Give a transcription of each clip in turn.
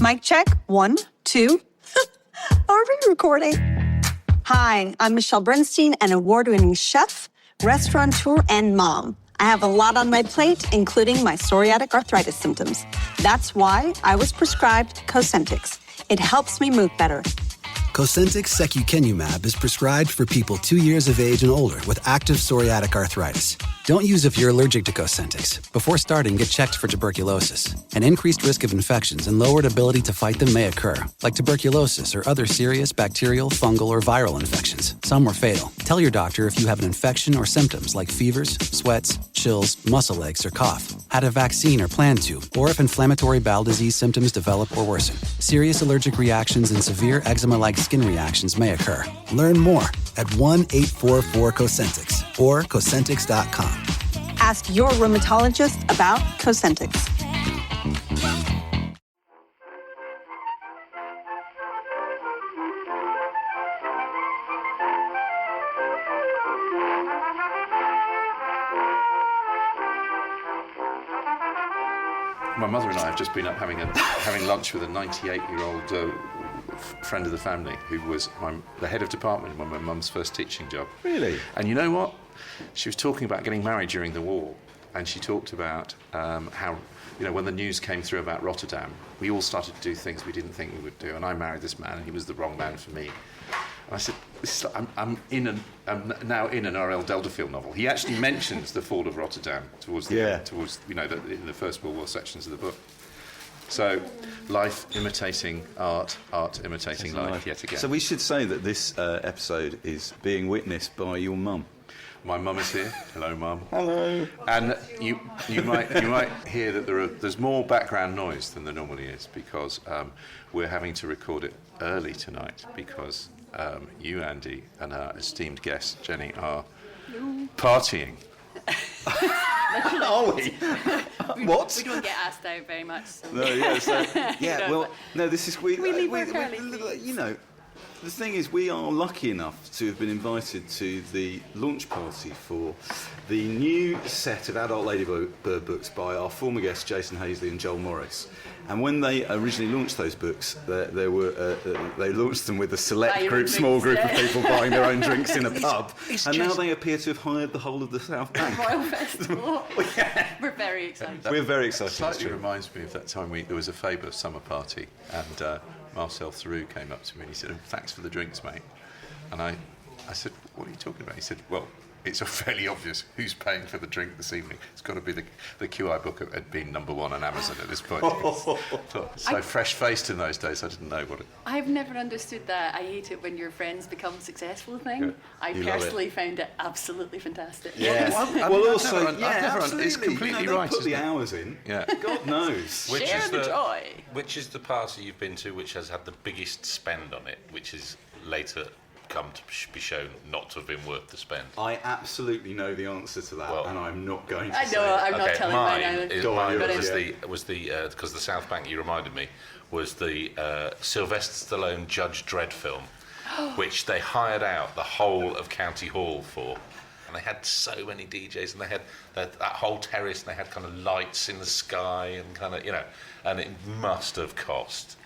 Mic check, 1, 2. Are we recording? Hi, I'm Michelle Bernstein, an award-winning chef, restaurateur, and mom. I have a lot on my plate, including my psoriatic arthritis symptoms. That's why I was prescribed Cosentyx. It helps me move better. Cosentyx secukinumab is prescribed for people 2 years of age and older with active psoriatic arthritis. Don't use if you're allergic to Cosentyx. Before starting, get checked for tuberculosis. An increased risk of infections and lowered ability to fight them may occur, like tuberculosis or other serious bacterial, fungal, or viral infections. Some were fatal. Tell your doctor if you have an infection or symptoms like fevers, sweats, chills, muscle aches, or cough, had a vaccine or plan to, or if inflammatory bowel disease symptoms develop or worsen. Serious allergic reactions and severe eczema-like skin reactions may occur. Learn more at 1-844-COSENTYX or Cosentyx.com. Ask your rheumatologist about Cosentyx. My mother and I have just been up having lunch with a 98-year-old friend of the family who was the head of department in my mum's first teaching job. Really? And you know what? She was talking about getting married during the war, and she talked about how, when the news came through about Rotterdam, we all started to do things we didn't think we would do, and I married this man, and he was the wrong man for me. And I said, I'm now in an R.L. Delderfield novel. He actually mentions the fall of Rotterdam towards in the First World War sections of the book. So, life imitating art, art imitating life yet again. So we should say that this episode is being witnessed by your mum. My mum is here. Hello, Mum. Hello. And you might hear that there's more background noise than there normally is because we're having to record it early tonight because you, Andy, and our esteemed guest Jenny are partying. Are we? What? We don't get asked out very much. So. No, this is we leave work early. The thing is, we are lucky enough to have been invited to the launch party for the new set of adult Ladybird books by our former guests Jason Hazley and Joel Morris. And when they originally launched those books, they launched them with a small group of people buying their own drinks in a pub. And now they appear to have hired the whole of the South Bank. Royal Festival. Yeah. We're very excited. We're very excited. It slightly reminds me of that time there was a Faber summer party, and Marcel Theroux came up to me and he said, "Oh, thanks for the drinks, mate." And I said, "What are you talking about?" He said, "Well, it's fairly obvious who's paying for the drink this evening. It's got to be the QI book had been number one on Amazon at this point." So fresh-faced in those days, I didn't know what it... I've never understood that. I hate it when your friends become successful thing. Yeah. I personally found it absolutely fantastic. Yeah. It's completely right. Put the hours in. Yeah. God knows. Share the joy. Which is the party you've been to which has had the biggest spend on it, which is later come to be shown not to have been worth the spend? I absolutely know the answer to that, and I'm not going to say I'm it. not telling mine either. Was because the South Bank, you reminded me, was the Sylvester Stallone Judge Dredd film, which they hired out the whole of County Hall for. And they had so many DJs, and they had that whole terrace, and they had kind of lights in the sky, and kind of, and it must have cost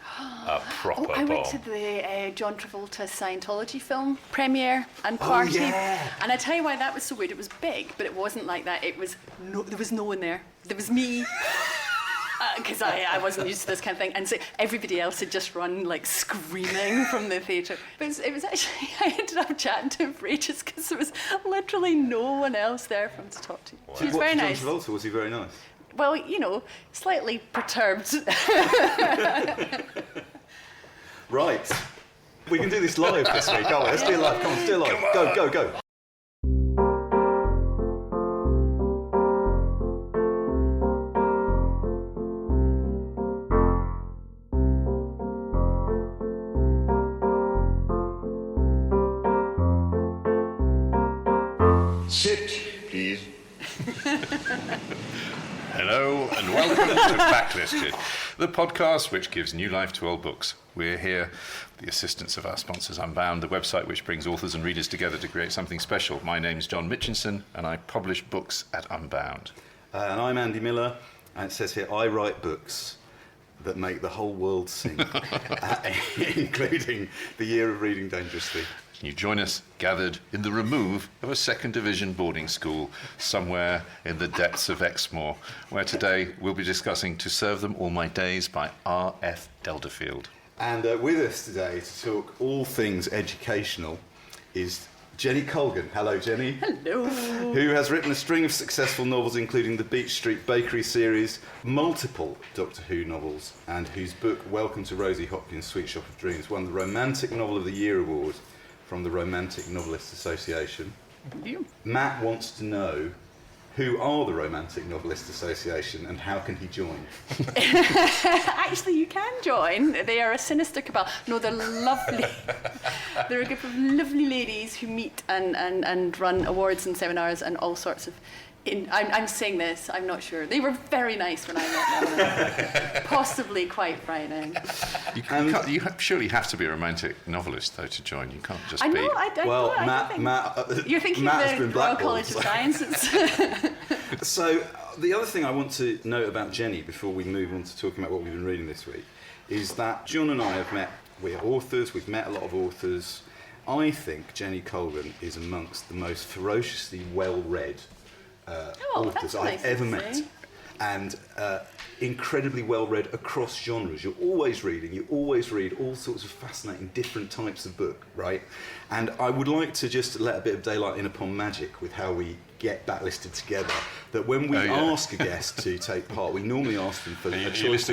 a proper bomb. I went to the John Travolta Scientology film premiere and party, and I tell you why that was so weird. It was big, but it wasn't like that. There was no one there. There was me. Because I wasn't used to this kind of thing, and so everybody else had just run like screaming from the theatre. But it was actually, I ended up chatting to him for ages because there was literally no one else there for him to talk to. Wow. He was very nice. John Travolta, was he very nice? Well, slightly perturbed. Right. We can do this live this week, can't we? Let's do it live. Come on, let's do it live. Go. Sit, please. Hello and welcome to Backlisted, the podcast which gives new life to old books. We're here with the assistance of our sponsors Unbound, the website which brings authors and readers together to create something special. My name's John Mitchinson and I publish books at Unbound. And I'm Andy Miller, and it says here, I write books. that make the whole world sing, including the year of reading dangerously. You join us gathered in the remove of a second division boarding school somewhere in the depths of Exmoor, where today we'll be discussing To Serve Them All My Days by R.F. Delderfield. And with us today to talk all things educational is Jenny Colgan. Hello, Jenny. Hello. Who has written a string of successful novels, including the Beach Street Bakery series, multiple Doctor Who novels, and whose book, Welcome to Rosie Hopkins' Sweet Shop of Dreams, won the Romantic Novel of the Year award from the Romantic Novelists Association. Thank you. Matt wants to know, who are the Romantic Novelists Association and how can he join? Actually, you can join. They are a sinister cabal. No, they're lovely. They're a group of lovely ladies who meet and run awards and seminars and all sorts of... I'm saying this, I'm not sure. They were very nice when I met them. Possibly quite frightening. You surely have to be a romantic novelist, though, to join. You can't just be... Matt, you're thinking Matt's of the been Royal blackballed. College of Sciences. So, the other thing I want to note about Jenny before we move on to talking about what we've been reading this week is that John and I have met, we're authors, we've met a lot of authors. I think Jenny Colgan is amongst the most ferociously well-read authors I've ever met. And incredibly well-read across genres. You're always reading, you always read all sorts of fascinating different types of book, right? And I would like to just let a bit of daylight in upon magic with how we get backlisted together, that when we ask a guest to take part, we normally ask them for a choice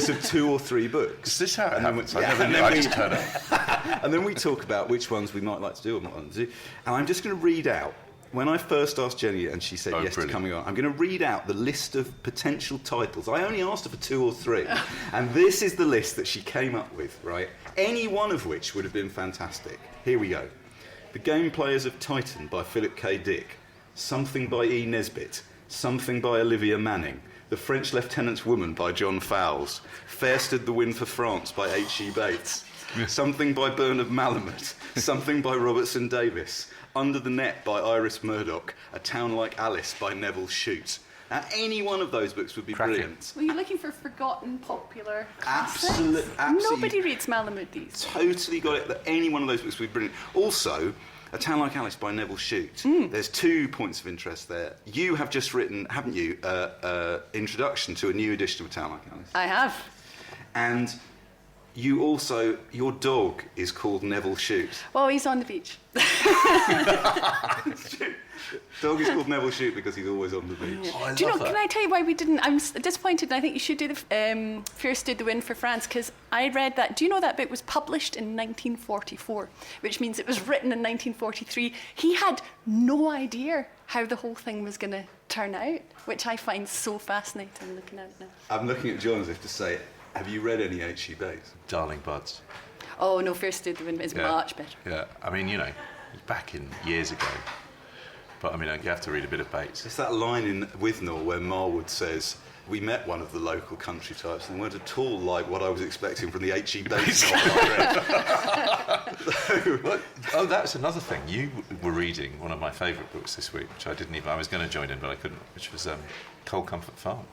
of 2 or 3 books. Is this how it happens? And then we talk about which ones we might like to do or not want to do. And I'm just going to read out, when I first asked Jenny and she said yes to coming on, I'm going to read out the list of potential titles. I only asked her for 2 or 3, and this is the list that she came up with, right? Any one of which would have been fantastic. Here we go. The Game Players of Titan by Philip K. Dick, Something by E. Nesbitt, Something by Olivia Manning, The French Lieutenant's Woman by John Fowles, Fair Stood the Wind for France by H.E. Bates, Something by Bernard Malamud, Something by Robertson Davis, Under the Net by Iris Murdoch, A Town Like Alice by Neville Shute. Now, any one of those books would be brilliant. Were you looking for forgotten popular classics? Absolutely. Nobody reads Malamud these days. Totally got it, that any one of those books would be brilliant. Also, A Town Like Alice by Neville Shute. There's 2 points of interest there. You have just written, haven't you, introduction to a new edition of A Town Like Alice. I have. And you also, your dog is called Neville Shute. Well, he's on the beach. Dog is called Neville Shute because he's always on the beach. Oh, do you know, can I tell you why we didn't? I'm disappointed, and I think you should do the Fair Stood the Wind for France, because I read that. Do you know that book was published in 1944, which means it was written in 1943. He had no idea how the whole thing was going to turn out, which I find so fascinating looking at it now. I'm looking at John as if to say, have you read any H.E. Bates? Darling Buds. Oh, no, Fair Stood the Wind is much better. Yeah, I mean, you know, back in years ago. But, I mean, you have to read a bit of Bates. It's that line in Withnell where Marwood says, we met one of the local country types and weren't at all like what I was expecting from the H.E. Bates novel I read. Oh, that's another thing. You were reading one of my favourite books this week, which I was going to join in, but I couldn't, which was Cold Comfort Farm.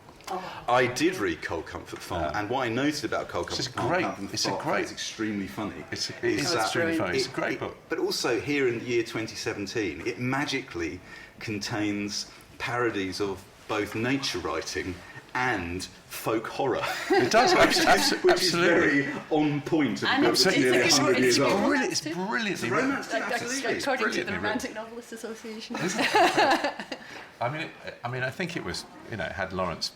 I did read Cold Comfort Farm, and what I noticed about Cold Comfort Farm, it's extremely funny. It's extremely funny. It's a great book. But also here in the year 2017, it magically contains parodies of both nature writing and folk horror. It does, absolutely. Which is very on point. And it's nearly 100 years old. It's brilliantly romance. According to the Romantic Novelists Association. I mean, I think it was, you know, it had Lawrence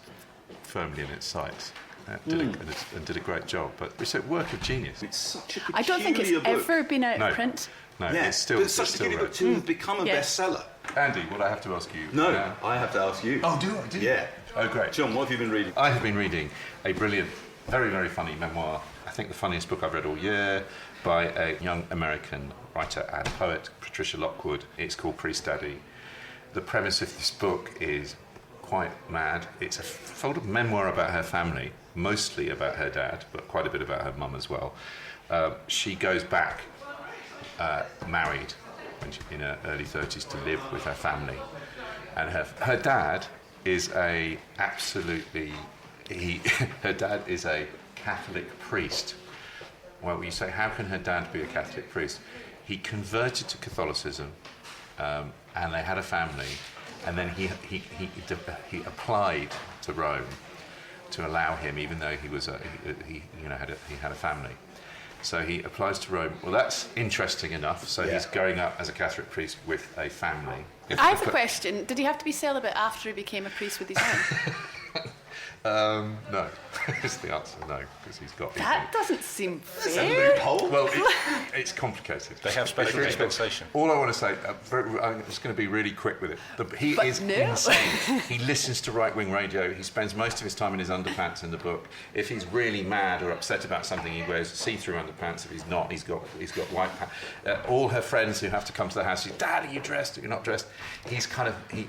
firmly in its sights. And did a great job, but it's a work of genius. It's such a peculiar I don't think it's book. ever been out of print. No, Yeah, it's still. but it's such it's a still peculiar book to have become a bestseller. Andy, what I have to ask you? No, I have to ask you. Oh, do I? Do you? Yeah. Oh, great. John, what have you been reading? I have been reading a brilliant, very, very funny memoir. I think the funniest book I've read all year, by a young American writer and poet, Patricia Lockwood. It's called Priestdaddy. The premise of this book is quite mad. It's a sort of memoir about her family, mostly about her dad, but quite a bit about her mum as well. She goes back, married, when she's in her early 30s, to live with her family. And her dad is a absolutely her dad is a Catholic priest. Well, you say, how can her dad be a Catholic priest? He converted to Catholicism, and they had a family, and then he applied to Rome to allow him, even though he was he had a family. So he applies to Rome. Well, that's interesting enough. So he's growing up as a Catholic priest with a family. I have a question. Did he have to be celibate after he became a priest with his own? No, is the answer. No, because he's got. That doesn't seem fair. Well, it's complicated. They have special dispensation. All I want to say, I'm just going to be really quick with it. He is insane. He listens to right-wing radio. He spends most of his time in his underpants in the book. If he's really mad or upset about something, he wears see-through underpants. If he's not, he's got white pants. All her friends who have to come to the house, Dad, are you dressed? Are you not dressed? He's kind of he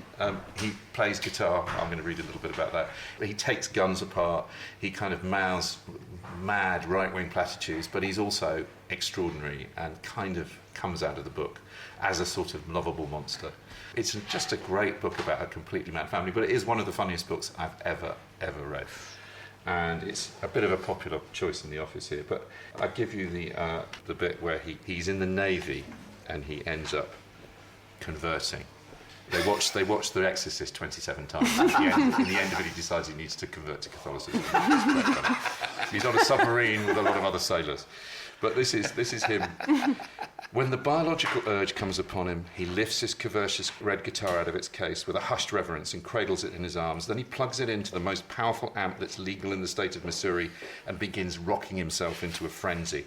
plays guitar. I'm going to read a little bit about that. He takes guns apart. He kind of mouths mad right-wing platitudes, but he's also extraordinary and kind of comes out of the book as a sort of lovable monster. It's just a great book about a completely mad family, but it is one of the funniest books I've ever read. And it's a bit of a popular choice in the office here, but I give you the bit where he's in the Navy and he ends up converting. They watched The Exorcist 27 times. In the end of it, he decides he needs to convert to Catholicism. He's on a submarine with a lot of other sailors. But this is him. When the biological urge comes upon him, he lifts his curvaceous red guitar out of its case with a hushed reverence and cradles it in his arms. Then he plugs it into the most powerful amp that's legal in the state of Missouri and begins rocking himself into a frenzy.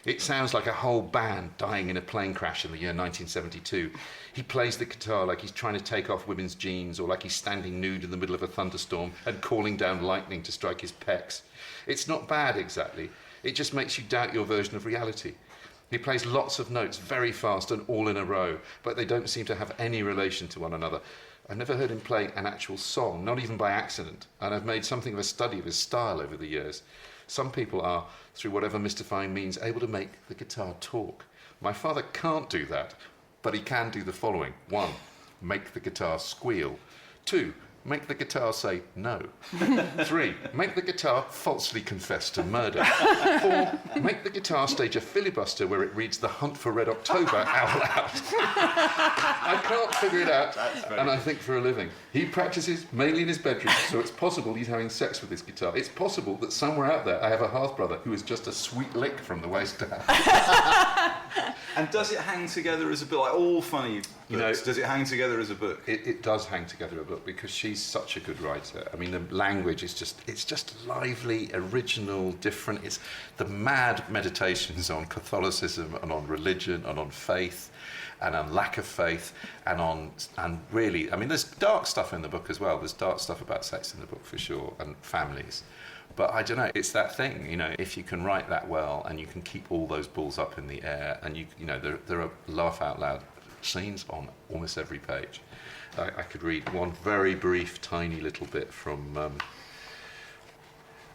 It sounds like a whole band dying in a plane crash in the year 1972. He plays the guitar like he's trying to take off women's jeans, or like he's standing nude in the middle of a thunderstorm and calling down lightning to strike his pecs. It's not bad exactly. It just makes you doubt your version of reality. He plays lots of notes very fast and all in a row, but they don't seem to have any relation to one another. I've never heard him play an actual song, not even by accident, and I've made something of a study of his style over the years. Some people are, through whatever mystifying means, able to make the guitar talk. My father can't do that, but he can do the following. 1, make the guitar squeal. 2, make the guitar say no. 3, make the guitar falsely confess to murder. 4, make the guitar stage a filibuster where it reads The Hunt for Red October out loud. I can't figure it out, and I think for a living. He practices mainly in his bedroom, so it's possible he's having sex with his guitar. It's possible that somewhere out there I have a half-brother who is just a sweet lick from the waist down. And does it hang together as a book? Like all funny books, does it hang together as a book? It does hang together a book because she's such a good writer. I mean, the language is just lively, original, different. It's the mad meditations on Catholicism and on religion and on faith and on lack of faith and really, I mean, there's dark stuff in the book as well. There's dark stuff about sex in the book for sure, and families. But I don't know, it's that thing, if you can write that well and you can keep all those balls up in the air and there are laugh out loud scenes on almost every page. I could read one very brief, tiny little bit from,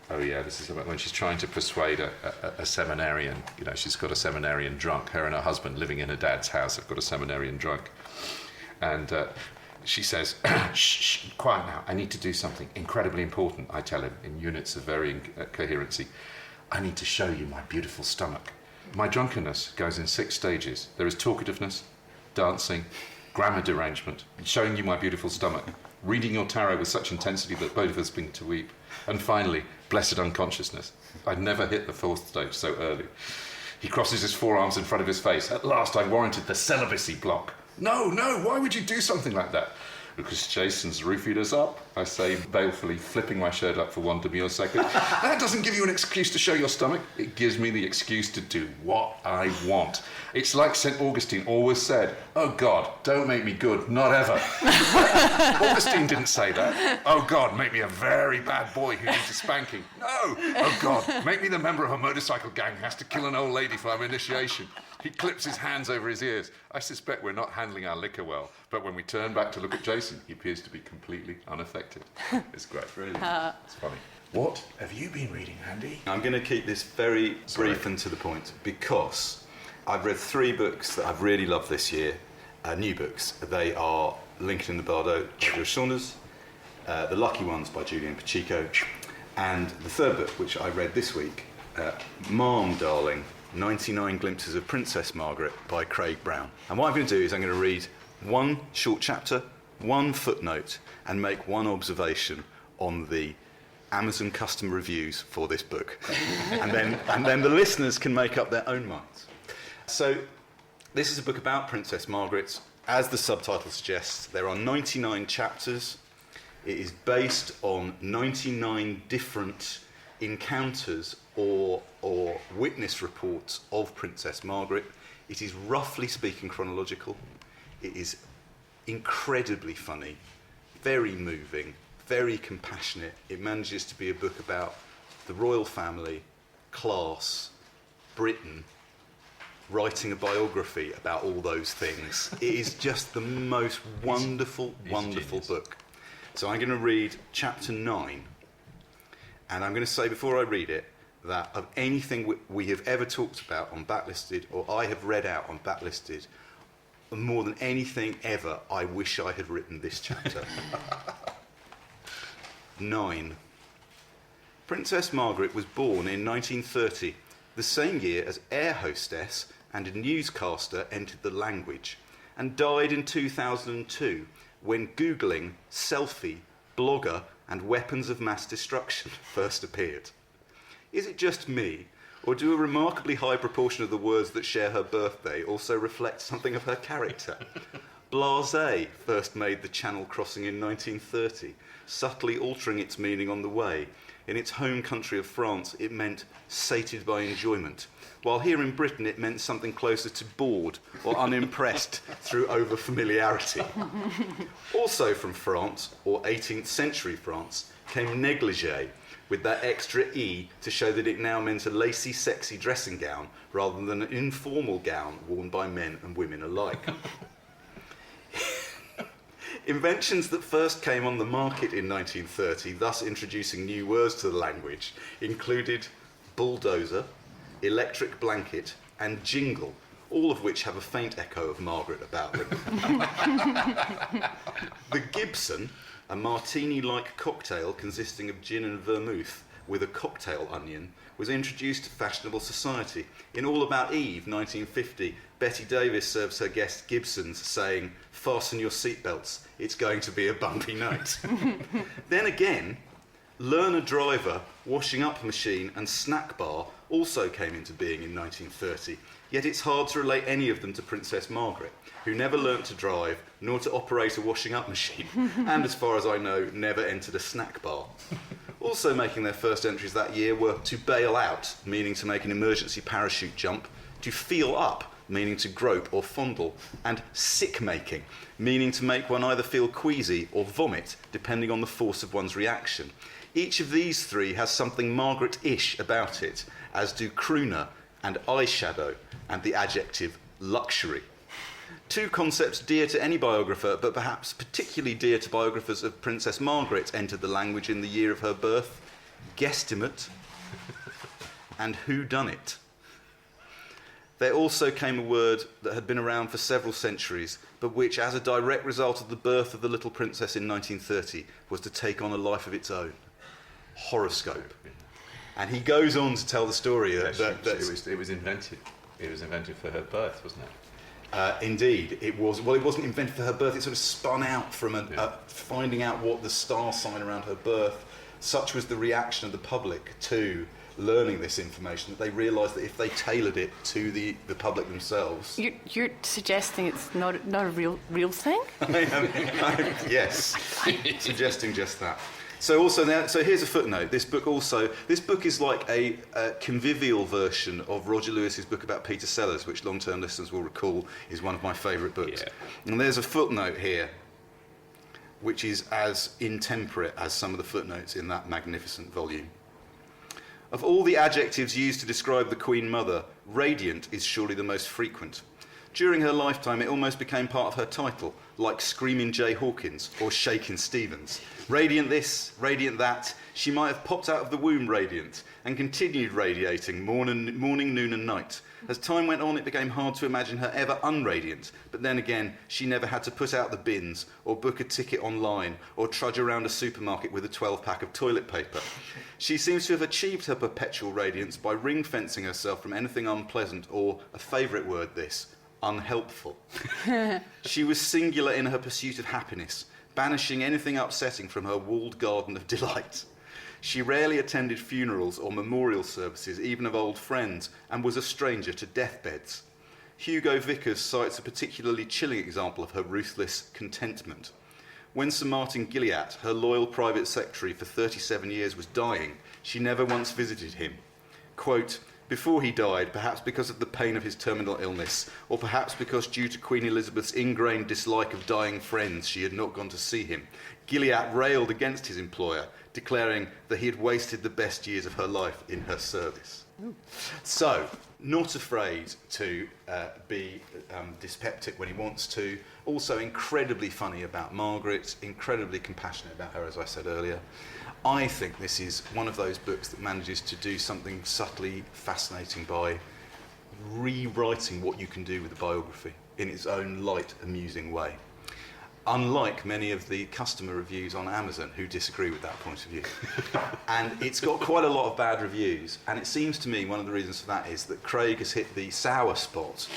this is about when she's trying to persuade a seminarian. She's got a seminarian drunk. Her and her husband living in her dad's house have got a seminarian drunk. And she says, shh, quiet now, I need to do something incredibly important, I tell him, in units of varying coherency. I need to show you my beautiful stomach. My drunkenness goes in 6 stages. There is talkativeness, dancing, grammar derangement, showing you my beautiful stomach, reading your tarot with such intensity that both of us begin to weep, and finally, blessed unconsciousness. I'd never hit the 4th stage so early. He crosses his forearms in front of his face. At last I warranted the celibacy block. No, why would you do something like that? Because Jason's roofied us up, I say balefully, flipping my shirt up for one demure second. That doesn't give you an excuse to show your stomach. It gives me the excuse to do what I want. It's like St. Augustine always said, oh God, don't make me good, not ever. Augustine didn't say that. Oh God, make me a very bad boy who needs a spanking. No! Oh God, make me the member of a motorcycle gang who has to kill an old lady for our initiation. He clips his hands over his ears. I suspect we're not handling our liquor well, but when we turn back to look at Jason, he appears to be completely unaffected. It's great. Brilliant. It's funny. What have you been reading, Andy? I'm going to keep this very brief and to the point because I've read 3 books that I've really loved this year, new books. They are Lincoln in the Bardo by George Saunders, The Lucky Ones by Julian Pacheco, And the third book, which I read this week, Mom, Darling, 99 Glimpses of Princess Margaret by Craig Brown. And what I'm going to do is I'm going to read one short chapter, one footnote, and make one observation on the Amazon customer reviews for this book. and then the listeners can make up their own minds. So this is a book about Princess Margaret. As the subtitle suggests, there are 99 chapters. It is based on 99 different encounters or witness reports of Princess Margaret. It is roughly speaking chronological. It is incredibly funny, very moving, very compassionate. It manages to be a book about the royal family, class, Britain, writing a biography about all those things. It is just the most wonderful, wonderful book. So I'm going to read chapter 9, and I'm going to say before I read it that of anything we have ever talked about on Backlisted, or I have read out on Backlisted, more than anything ever, I wish I had written this chapter. 9. Princess Margaret was born in 1930, the same year as air hostess and a newscaster entered the language, and died in 2002 when Googling selfie, blogger, and weapons of mass destruction first appeared. Is it just me, or do a remarkably high proportion of the words that share her birthday also reflect something of her character? Blasé first made the Channel crossing in 1930, subtly altering its meaning on the way. In its home country of France, it meant sated by enjoyment, while here in Britain it meant something closer to bored or unimpressed through over-familiarity. Also from France, or 18th century France, came négligé, with that extra E to show that it now meant a lacy, sexy dressing gown rather than an informal gown worn by men and women alike. Inventions that first came on the market in 1930, thus introducing new words to the language, included bulldozer, electric blanket, and jingle, all of which have a faint echo of Margaret about them. The Gibson, a martini-like cocktail consisting of gin and vermouth with a cocktail onion, was introduced to fashionable society. In All About Eve, 1950, Betty Davis serves her guests Gibsons, saying, "Fasten your seatbelts, it's going to be a bumpy night." Then again, learner driver, washing up machine, and snack bar also came into being in 1930, yet it's hard to relate any of them to Princess Margaret, who never learnt to drive, nor to operate a washing up machine, and as far as I know, never entered a snack bar. Also making their first entries that year were to bail out, meaning to make an emergency parachute jump, to feel up, meaning to grope or fondle, and sick-making, meaning to make one either feel queasy or vomit, depending on the force of one's reaction. Each of these three has something Margaret-ish about it, as do crooner and eyeshadow and the adjective luxury. Two concepts dear to any biographer, but perhaps particularly dear to biographers of Princess Margaret, entered the language in the year of her birth: guesstimate and whodunit. There also came a word that had been around for several centuries, but which, as a direct result of the birth of the little princess in 1930, was to take on a life of its own: horoscope. And he goes on to tell the story that it was invented. It was invented for her birth, wasn't it? Indeed, it was. Well, it wasn't invented for her birth. It sort of spun out from finding out what the star sign around her birth. Such was the reaction of the public to learning this information that they realised that if they tailored it to the public themselves. You're suggesting it's not a real thing? I am, yes, suggesting just that. So also now, so here's a footnote. This book is like a convivial version of Roger Lewis's book about Peter Sellers, which long-term listeners will recall is one of my favourite books. Yeah. And there's a footnote here, which is as intemperate as some of the footnotes in that magnificent volume. Of all the adjectives used to describe the Queen Mother, radiant is surely the most frequent. During her lifetime, it almost became part of her title, like Screaming Jay Hawkins or Shaking Stevens. Radiant this, radiant that, she might have popped out of the womb radiant and continued radiating morning, noon and night. As time went on, it became hard to imagine her ever unradiant, but then again, she never had to put out the bins or book a ticket online or trudge around a supermarket with a 12-pack of toilet paper. She seems to have achieved her perpetual radiance by ring-fencing herself from anything unpleasant or, a favourite word this, unhelpful. She was singular in her pursuit of happiness, banishing anything upsetting from her walled garden of delight. She rarely attended funerals or memorial services, even of old friends, and was a stranger to deathbeds. Hugo Vickers cites a particularly chilling example of her ruthless contentment. When Sir Martin Gilliatt, her loyal private secretary for 37 years, was dying, she never once visited him. Quote, before he died, perhaps because of the pain of his terminal illness, or perhaps because due to Queen Elizabeth's ingrained dislike of dying friends, she had not gone to see him. Gilliatt railed against his employer, declaring that he had wasted the best years of her life in her service. Ooh. So, not afraid to be dyspeptic when he wants to, also incredibly funny about Margaret, incredibly compassionate about her, as I said earlier. I think this is one of those books that manages to do something subtly fascinating by rewriting what you can do with a biography in its own light, amusing way. Unlike many of the customer reviews on Amazon who disagree with that point of view. And it's got quite a lot of bad reviews, and it seems to me one of the reasons for that is that Craig has hit the sour spot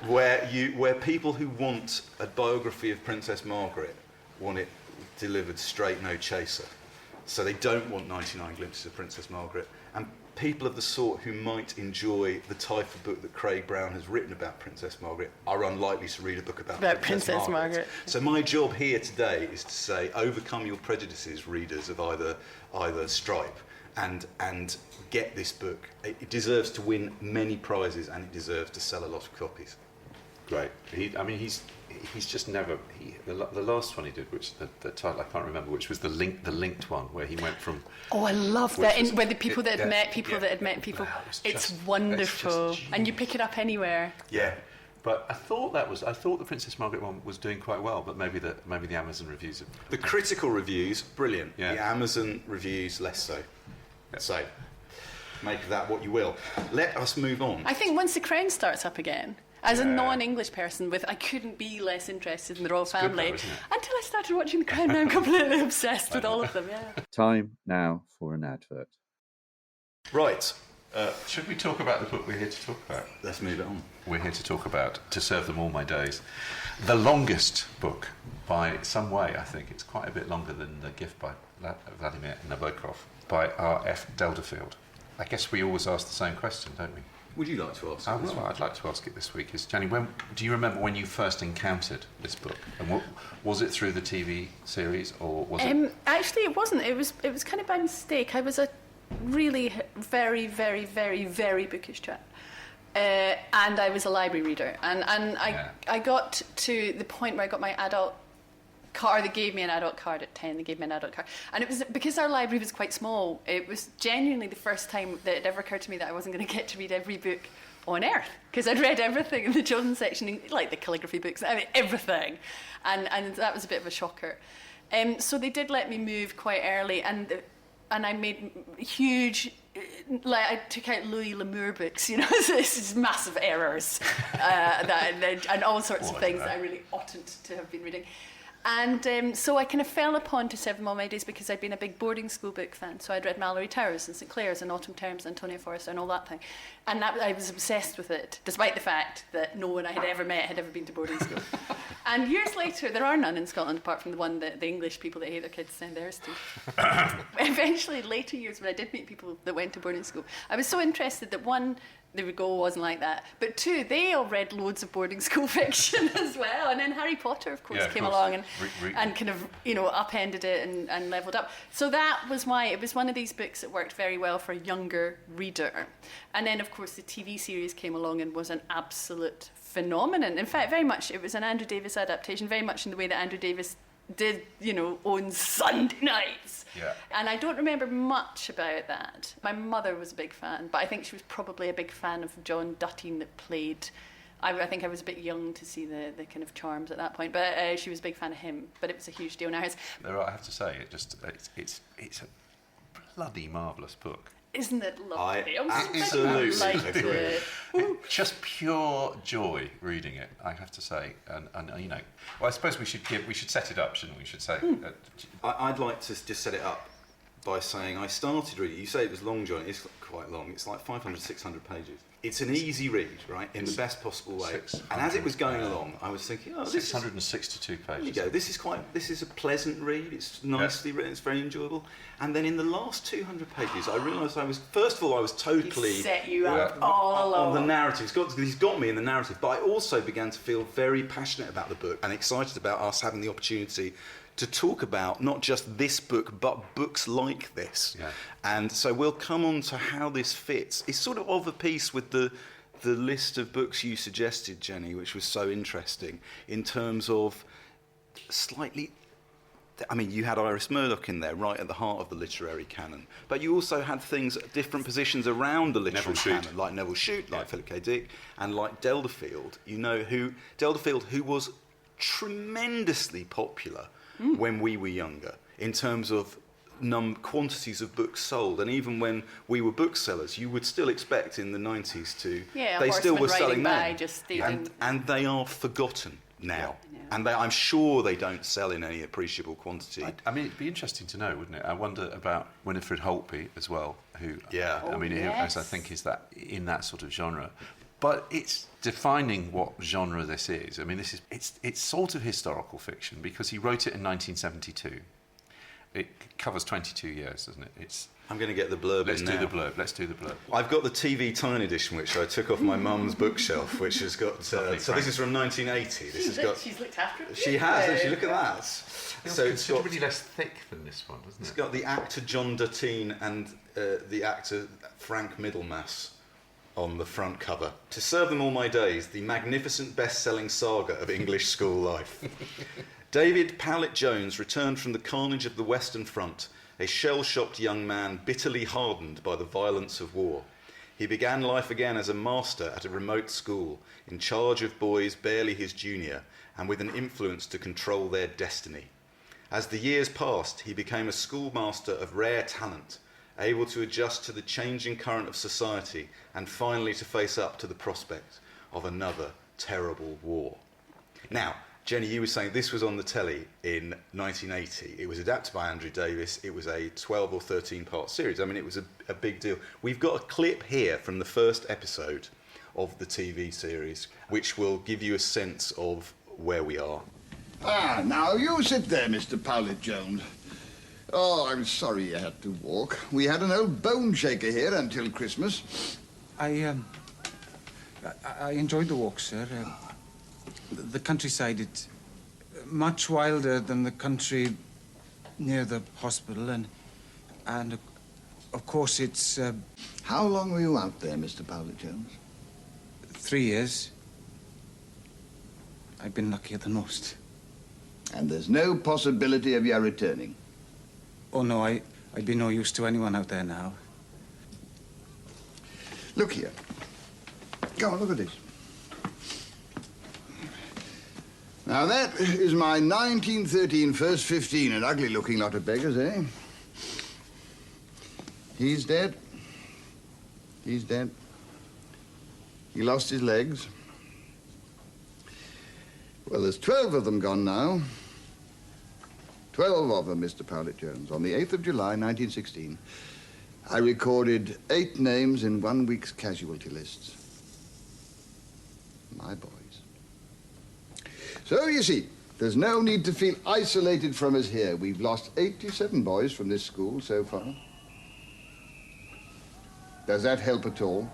where people who want a biography of Princess Margaret want it delivered straight, no chaser. So they don't want 99 glimpses of Princess Margaret. And people of the sort who might enjoy the type of book that Craig Brown has written about Princess Margaret are unlikely to read a book about Princess Margaret. So my job here today is to say, overcome your prejudices, readers of either stripe, and get this book. It deserves to win many prizes, and it deserves to sell a lot of copies. Great. He's just never. The last one he did, which the title I can't remember, which was the linked one, where he went from. Oh, I love that! Where the people that had met people that had met people. Wow, it's wonderful, and you pick it up anywhere. Yeah, but I thought the Princess Margaret one was doing quite well, but maybe the Amazon reviews. The critical reviews, brilliant. Yeah. The Amazon reviews, less so. Yeah. So, make of that what you will. Let us move on. I think once The Crown starts up again. As a non-English person, I couldn't be less interested in the royal family until I started watching The Crown. Now I'm completely obsessed with all of them. Yeah. Time now for an advert. Right. Should we talk about the book we're here to talk about? Let's move it on. We're here to talk about To Serve Them All My Days. The longest book by some way, I think. It's quite a bit longer than The Gift by Vladimir Nabokov by R.F. Delderfield. I guess we always ask the same question, don't we? Would you like to ask? Well, I'd like to ask it this week. Jenny, do you remember when you first encountered this book? And was it through the TV series, or was it? Actually, it wasn't. It was kind of by mistake. I was a really very, very, very, very bookish chap, and I was a library reader. And I got to the point where I got my adult card. They gave me an adult card at 10. They gave me an adult card, and it was because our library was quite small. It was genuinely the first time that it ever occurred to me that I wasn't going to get to read every book on earth, because I'd read everything in the children's section, like the calligraphy books. I mean, everything, and that was a bit of a shocker. So they did let me move quite early, and I made huge. Like I took out Louis L'Amour books, so this is massive errors, and all sorts of things that I really oughtn't to have been reading. And so I kind of fell upon To Serve Them All My Days because I'd been a big boarding school book fan. So I'd read Mallory Towers and St Clair's and Autumn Terms and Antonia Forrester and all that thing. And I was obsessed with it, despite the fact that no one I had ever met had ever been to boarding school. And years later, there are none in Scotland apart from the one that the English people that hate their kids send theirs to. Eventually, later years, when I did meet people that went to boarding school, I was so interested that one, there we go, wasn't like that. But two, they all read loads of boarding school fiction as well. And then Harry Potter, of course, came along and kind of, upended it and levelled up. So that was why it was one of these books that worked very well for a younger reader. And then, of course, the TV series came along and was an absolute phenomenon. In fact, very much, it was an Andrew Davis adaptation, very much in the way that Andrew Davis did, own Sunday nights. Yeah. And I don't remember much about that. My mother was a big fan, but I think she was probably a big fan of John Dutton that played I think I was a bit young to see the kind of charms at that point, but she was a big fan of him. But it was a huge deal in ours. I have to say, it's a bloody marvellous book. Isn't it lovely? I absolutely agree. Just pure joy reading it, I have to say. And you know, well, I suppose we should set it up, shouldn't we? We should say. I'd like to just set it up by saying I started reading. You say it was long, John. It's quite long. It's like 500, 600 pages. It's an easy read, right, in the best possible way. And as it was going along, I was thinking, oh, this 662 pages. There you go. This is a pleasant read. It's nicely written. It's very enjoyable. And then in the last 200 pages, I realised first of all, I was totally he set you up all along. On the narrative. He's got me in the narrative. But I also began to feel very passionate about the book and excited about us having the opportunity to talk about not just this book, but books like this. Yeah. And so we'll come on to how this fits. It's sort of a piece with the list of books you suggested, Jenny, which was so interesting in terms of slightly... I mean, you had Iris Murdoch in there, right at the heart of the literary canon. But you also had things at different positions around the literary canon, like Neville Shute, like Philip K. Dick, and like Delderfield. You know, Delderfield, who was tremendously popular when we were younger, in terms of quantities of books sold, and even when we were booksellers, you would still expect in the 90s they still were selling them, and they are forgotten now, and I'm sure they don't sell in any appreciable quantity. I mean, it'd be interesting to know, wouldn't it? I wonder about Winifred Holtby as well, who as I think is that in that sort of genre. But it's defining what genre this is. I mean, it's sort of historical fiction because he wrote it in 1972. It covers 22 years, doesn't it? I'm going to get the blurb Let's do the blurb. I've got the TV Tine edition, which I took off my mum's bookshelf, which has got... so this is from 1980. She's looked after it. She has, actually. Look at that. It's considerably less thick than this one, isn't it? It's got the actor John Duttine and the actor Frank Middlemass on the front cover. To serve them all my days, the magnificent best-selling saga of English school life. David Powlett-Jones returned from the carnage of the Western Front, a shell-shocked young man bitterly hardened by the violence of war. He began life again as a master at a remote school, in charge of boys barely his junior, and with an influence to control their destiny. As the years passed, he became a schoolmaster of rare talent, able to adjust to the changing current of society and finally to face up to the prospect of another terrible war. Now, Jenny, you were saying this was on the telly in 1980. It was adapted by Andrew Davis. It was a 12 or 13 part series. I mean, it was a big deal. We've got a clip here from the first episode of the TV series, which will give you a sense of where we are. Ah, now you sit there, Mr. Powlett-Jones. Oh, I'm sorry you had to walk. We had an old bone shaker here until Christmas. I enjoyed the walk, sir. The countryside, it's much wilder than the country near the hospital, and of course it's... How long were you out there, Mr. Powlett-Jones? 3 years. I've been luckier than most. And there's no possibility of your returning? Oh, no, I'd be no use to anyone out there now. Look here. Go on, look at this. Now, that is my 1913 first 15, an ugly-looking lot of beggars, eh? He's dead. He's dead. He lost his legs. Well, there's 12 of them gone now. 12 of them, Mr. Powlett-Jones. On the 8th of July, 1916, I recorded 8 names in 1 week's casualty lists. My boys. So, you see, there's no need to feel isolated from us here. We've lost 87 boys from this school so far. Does that help at all?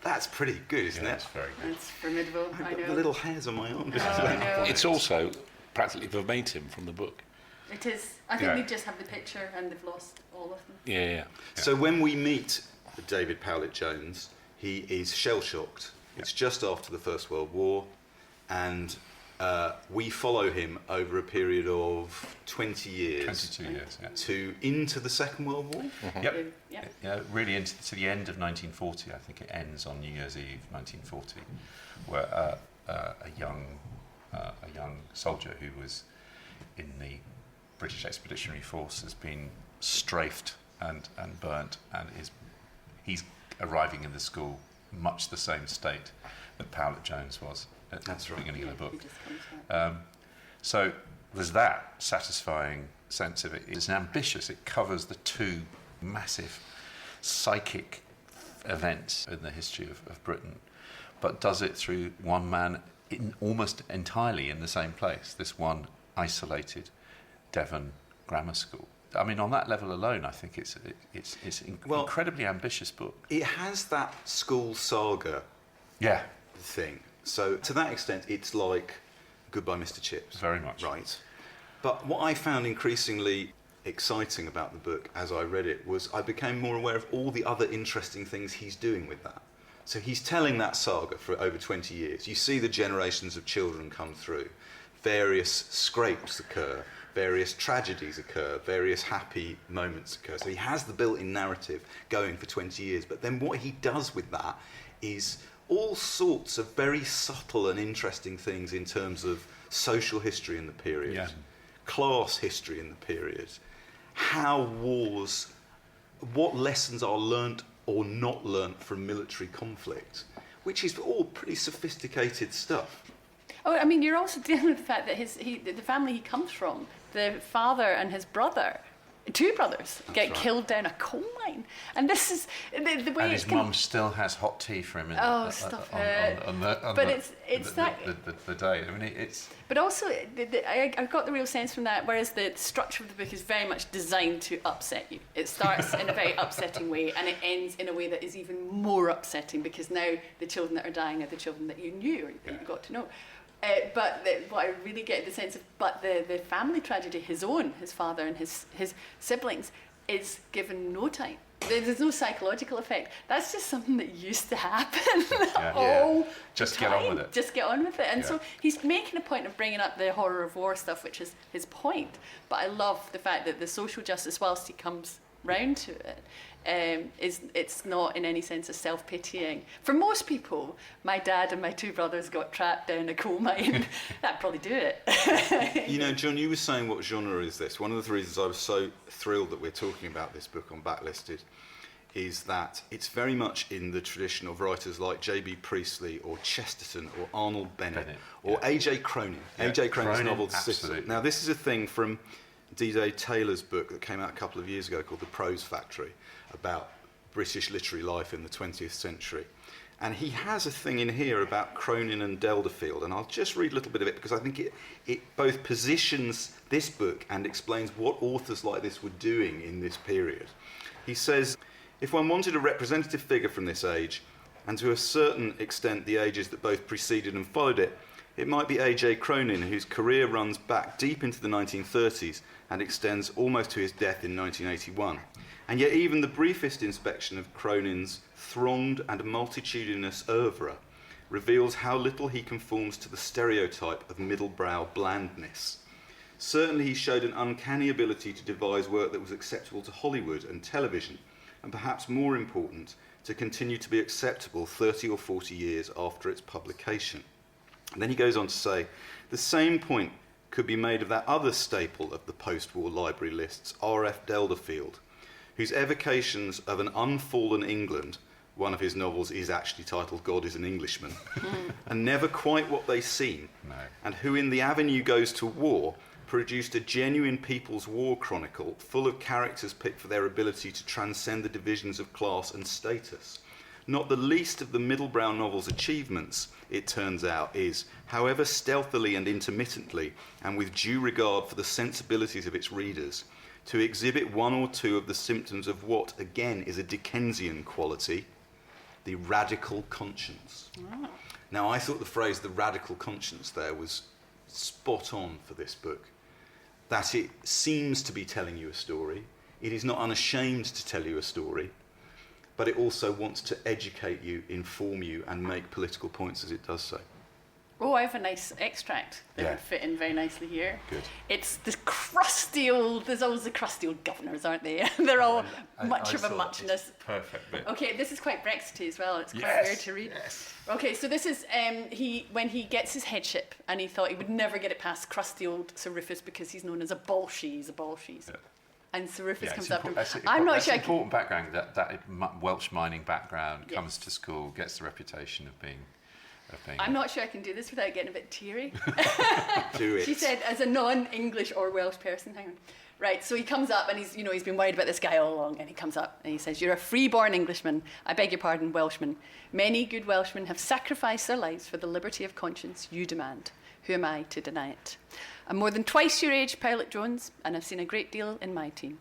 That's pretty good, isn't it? That's very good. It's formidable. I've I got know. the little hairs on my arm. I know. It's also practically verbatim from the book. It is. I think they just have the picture and they've lost all of them. Yeah. So when we meet David Powlett-Jones, he is shell-shocked. It's just after the First World War, and we follow him over a period of 20 years. 22 years, yeah. To into the Second World War? Yep. Yeah, really to the end of 1940. I think it ends on New Year's Eve, 1940, where a young soldier who was in the British Expeditionary Force has been strafed and burnt, and he's arriving in the school much the same state that Powlett Jones was at the beginning of the book. So there's that satisfying sense of it. It's ambitious. It covers the two massive psychic events in the history of Britain, but does it through one man almost entirely in the same place, this one isolated Devon grammar school. I mean, on that level alone, I think it's incredibly ambitious book. It has that school saga thing. So to that extent, it's like Goodbye, Mr. Chips. Very much. Right. But what I found increasingly exciting about the book as I read it was I became more aware of all the other interesting things he's doing with that. So he's telling that saga for over 20 years. You see the generations of children come through. Various scrapes occur. Various tragedies occur, various happy moments occur. So he has the built-in narrative going for 20 years, but then what he does with that is all sorts of very subtle and interesting things in terms of social history in the period, class history in the period, how wars, what lessons are learnt or not learnt from military conflict, which is all pretty sophisticated stuff. Oh, I mean, you're also dealing with the fact that the family he comes from, the father and his brother, two brothers, get killed down a coal mine. And this is the way and his mum still has hot tea for him. The day. I mean, it's. But also, I got the real sense from that. Whereas the structure of the book is very much designed to upset you. It starts in a very upsetting way, and it ends in a way that is even more upsetting because now the children that are dying are the children that you knew or that you got to know. What I really get the sense of, the family tragedy, his father and his siblings, is given no time. There's no psychological effect. That's just something that used to happen Just get on with it. Just get on with it. And so he's making a point of bringing up the horror of war stuff, which is his point. But I love the fact that the social justice, whilst he comes round to it, it's not in any sense a self-pitying. For most people, my dad and my two brothers got trapped down a coal mine. That'd probably do it. You know, John, you were saying what genre is this? One of the reasons I was so thrilled that we're talking about this book on Backlisted is that it's very much in the tradition of writers like J.B. Priestley or Chesterton or Arnold Bennett or A.J. Cronin. A.J. Cronin's novel The Citadel. Now, this is a thing from D.J. Taylor's book that came out a couple of years ago called The Prose Factory, about British literary life in the 20th century. And he has a thing in here about Cronin and Delderfield, and I'll just read a little bit of it because I think it both positions this book and explains what authors like this were doing in this period. He says, if one wanted a representative figure from this age, and to a certain extent the ages that both preceded and followed it, it might be A.J. Cronin, whose career runs back deep into the 1930s and extends almost to his death in 1981. And yet even the briefest inspection of Cronin's thronged and multitudinous oeuvre reveals how little he conforms to the stereotype of middle-brow blandness. Certainly he showed an uncanny ability to devise work that was acceptable to Hollywood and television, and perhaps more important, to continue to be acceptable 30 or 40 years after its publication. And then he goes on to say, the same point could be made of that other staple of the post-war library lists, R.F. Delderfield, whose evocations of an unfallen England, one of his novels is actually titled God is an Englishman, and never quite what they seem, and who in The Avenue Goes to War produced a genuine people's war chronicle full of characters picked for their ability to transcend the divisions of class and status. Not the least of the Middlebrow novel's achievements, it turns out, is, however stealthily and intermittently, and with due regard for the sensibilities of its readers, to exhibit one or two of the symptoms of what, again, is a Dickensian quality, the radical conscience. Oh. Now, I thought the phrase the radical conscience there was spot on for this book, that it seems to be telling you a story, it is not unashamed to tell you a story, but it also wants to educate you, inform you, and make political points as it does so. Oh, I have a nice extract that Yeah. would fit in very nicely here. Good. It's the crusty old, there's always the crusty old governors, aren't they? They're all much of a muchness. Perfect bit. Okay, this is quite Brexity as well. It's quite Yes, weird to read. yes. Okay, so this is when he gets his headship, and he thought he would never get it past crusty old Sir Rufus because he's known as a bolshie. He's a bolshie. Yeah. And Sir Rufus Yeah, comes it's up to him. that's I'm not that's sure. an important background. That Welsh mining background Yes. comes to school, gets the reputation of being. I'm not sure I can do this without getting a bit teary. Do it. She said, as a non-English or Welsh person, hang on. Right, so he comes up and he's been worried about this guy all along, and he comes up and he says, "You're a free-born Englishman. I beg your pardon, Welshman. Many good Welshmen have sacrificed their lives for the liberty of conscience you demand. Who am I to deny it? I'm more than twice your age, Pilot Jones, and I've seen a great deal in my team.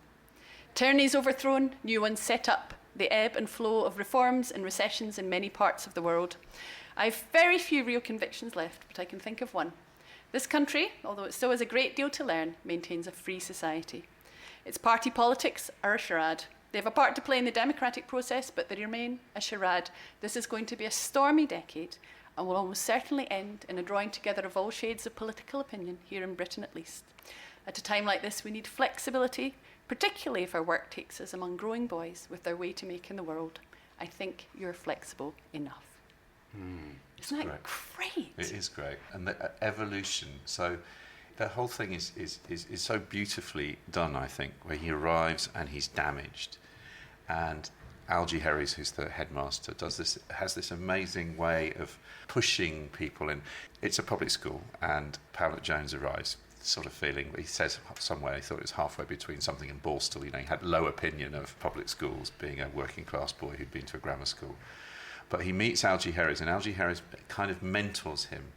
Tyrannies overthrown, new ones set up, the ebb and flow of reforms and recessions in many parts of the world. I've very few real convictions left, but I can think of one. This country, although it still has a great deal to learn, maintains a free society. Its party politics are a charade. They have a part to play in the democratic process, but they remain a charade. This is going to be a stormy decade and will almost certainly end in a drawing together of all shades of political opinion, here in Britain at least. At a time like this, we need flexibility, particularly if our work takes us among growing boys with their way to make in the world. I think you're flexible enough." Isn't that great? It is great, and the evolution. So, the whole thing is so beautifully done. I think where he arrives and he's damaged, and Algie Herries, who's the headmaster, has this amazing way of pushing people in. It's a public school, and Pilot Jones arrives, sort of feeling. He says somewhere he thought it was halfway between something and Borstal. He had low opinion of public schools, being a working class boy who'd been to a grammar school. But he meets Algie Herries, and Algie Herries kind of mentors him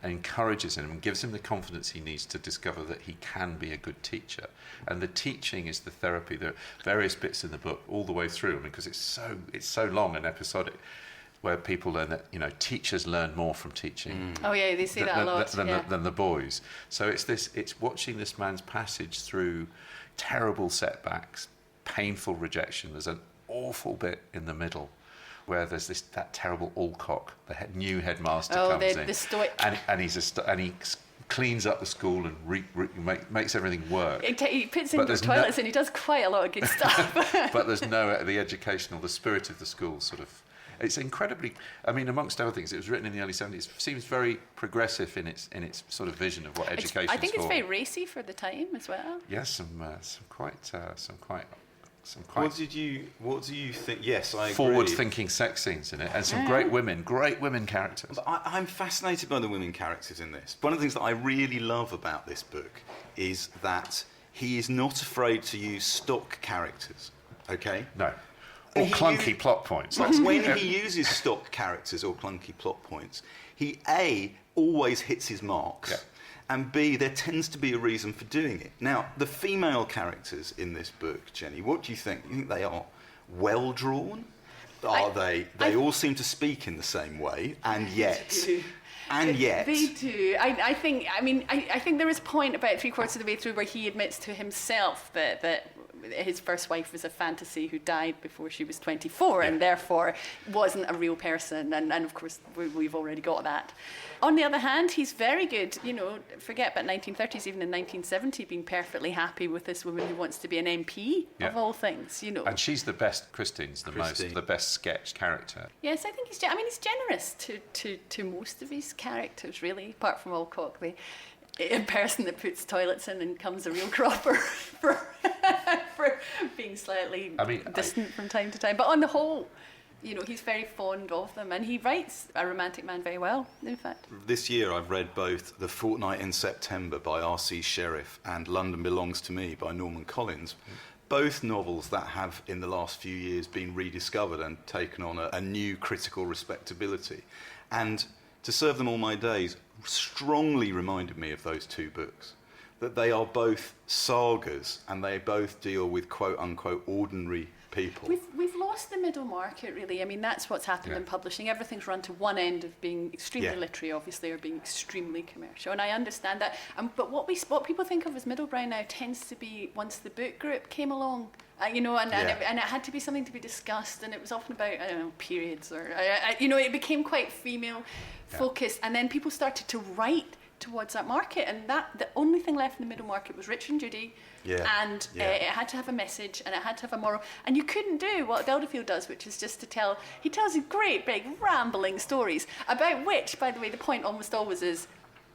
and encourages him and gives him the confidence he needs to discover that he can be a good teacher. And the teaching is the therapy. There are various bits in the book all the way through, because it's so long and episodic, where people learn that teachers learn more from teaching. Oh yeah, they say that a lot. Than the boys. So it's watching this man's passage through terrible setbacks, painful rejection. There's an awful bit in the middle where there's that terrible Alcock, the new headmaster, comes in, the stoic, and he cleans up the school and makes everything work. He puts in the toilets and he does quite a lot of good stuff. But there's the educational, the spirit of the school sort of. It's incredibly. I mean, amongst other things, it was written in the early 70s. It seems very progressive in its sort of vision of what education is for. I think it's very racy for the time as well. Yes, some quite. What do you think? Yes, I agree. Forward-thinking sex scenes in it, and some great women characters. I'm fascinated by the women characters in this. One of the things that I really love about this book is that he is not afraid to use stock characters. Okay. No. Or clunky plot points. When he uses stock characters or clunky plot points, he A, always hits his marks, and B, there tends to be a reason for doing it. Now, the female characters in this book, Jenny, what do you think? You think they are well drawn? They all seem to speak in the same way, and yet... They do. I think there is a point about 3/4 of the way through where he admits to himself that his first wife was a fantasy who died before she was 24 and therefore wasn't a real person, and of course we've already got that. On the other hand, he's very good, forget about 1930s, even in 1970, being perfectly happy with this woman who wants to be an MP of all things, And she's the best, Christine's the best sketch character. Yes, I think he's generous to most of his characters, really, apart from Alcock, the person that puts toilets in and becomes a real cropper for being slightly distant from time to time. But on the whole, he's very fond of them, and he writes a romantic man very well, in fact. This year I've read both The Fortnight in September by R.C. Sheriff and London Belongs to Me by Norman Collins. Both novels that have, in the last few years, been rediscovered and taken on a new critical respectability. And To Serve Them All My Days strongly reminded me of those two books, that they are both sagas and they both deal with quote-unquote ordinary people. We've lost the middle market, really. I mean, that's what's happened in publishing. Everything's run to one end of being extremely literary, obviously, or being extremely commercial, and I understand that. But what people think of as middle brow now tends to be once the book group came along you know, and it had to be something to be discussed, and it was often about, I don't know, periods, or, you know, it became quite female focused, and then people started to write towards that market, and the only thing left in the middle market was Richard and Judy, and it had to have a message, and it had to have a moral, and you couldn't do what Delderfield does, which is just he tells these great big rambling stories, about which, by the way, the point almost always is,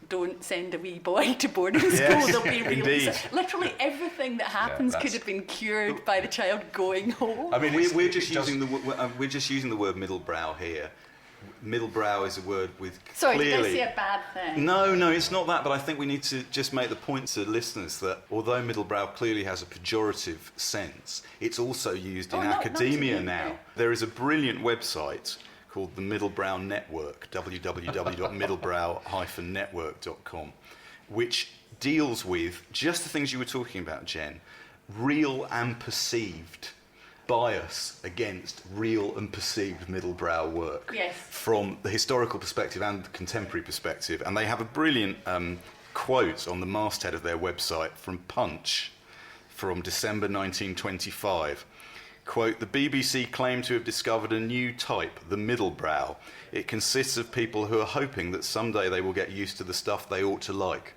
don't send a wee boy to boarding school, they'll be really literally everything that happens could have been cured by the child going home. I mean, we're just using the word middlebrow here. Middlebrow is a word with Sorry, clearly... did I say a bad thing? No, it's not that, but I think we need to just make the point to listeners that although middlebrow clearly has a pejorative sense, it's also used in academia now. There is a brilliant website called the Middlebrow Network, www.middlebrow-network.com, which deals with just the things you were talking about, Jen, real and perceived bias against real and perceived middlebrow work from the historical perspective and the contemporary perspective. And they have a brilliant quote on the masthead of their website from Punch from December 1925. Quote, "The BBC claim to have discovered a new type, the middlebrow. It consists of people who are hoping that someday they will get used to the stuff they ought to like."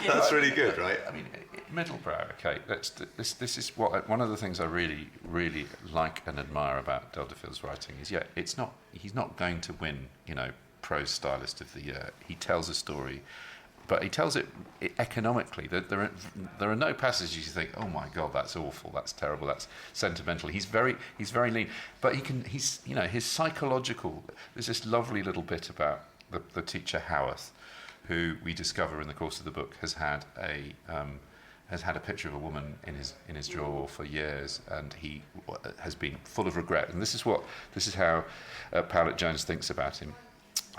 That's really good, right? I mean, middlebrow, okay, this is what one of the things I really, really like and admire about Delderfield's writing is, he's not going to win, you know, prose stylist of the year. He tells a story, but he tells it economically. There are no passages you think, oh my God, that's awful, that's terrible, that's sentimental. He's very lean, but he's his psychological. There's this lovely little bit about the teacher Howarth, who we discover in the course of the book has had a picture of a woman in his drawer for years, and he has been full of regret. And this is how Powlett-Jones thinks about him.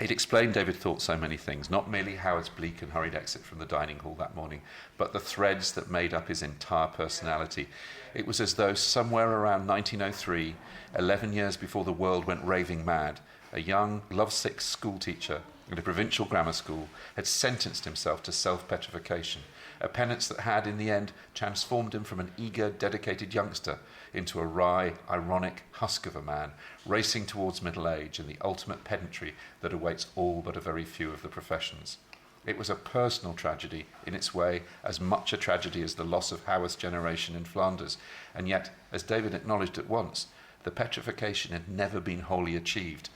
It explained David thought so many things, not merely Howard's bleak and hurried exit from the dining hall that morning, but the threads that made up his entire personality. It was as though somewhere around 1903, 11 years before the world went raving mad, a young, lovesick schoolteacher at a provincial grammar school had sentenced himself to self-petrification, a penance that had, in the end, transformed him from an eager, dedicated youngster into a wry, ironic husk of a man, racing towards middle age and the ultimate pedantry that awaits all but a very few of the professions. It was a personal tragedy, in its way, as much a tragedy as the loss of Howarth's generation in Flanders, and yet, as David acknowledged at once, the petrification had never been wholly achieved.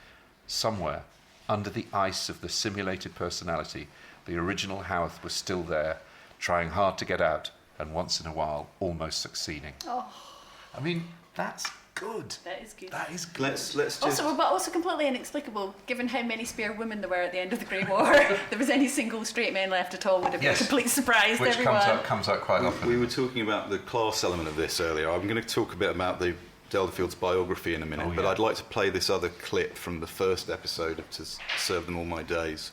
Somewhere, under the ice of the simulated personality, the original Howarth was still there, trying hard to get out, and once in a while, almost succeeding. Oh. I mean, that's good. That is good. That is good. Let's just... Also completely inexplicable, given how many spare women there were at the end of the Great War. There was any single straight men left at all would have been a complete surprise to everyone. Which comes out quite often. We were talking about the class element of this earlier. I'm going to talk a bit about the Delderfield's biography in a minute, but I'd like to play this other clip from the first episode of To Serve Them All My Days.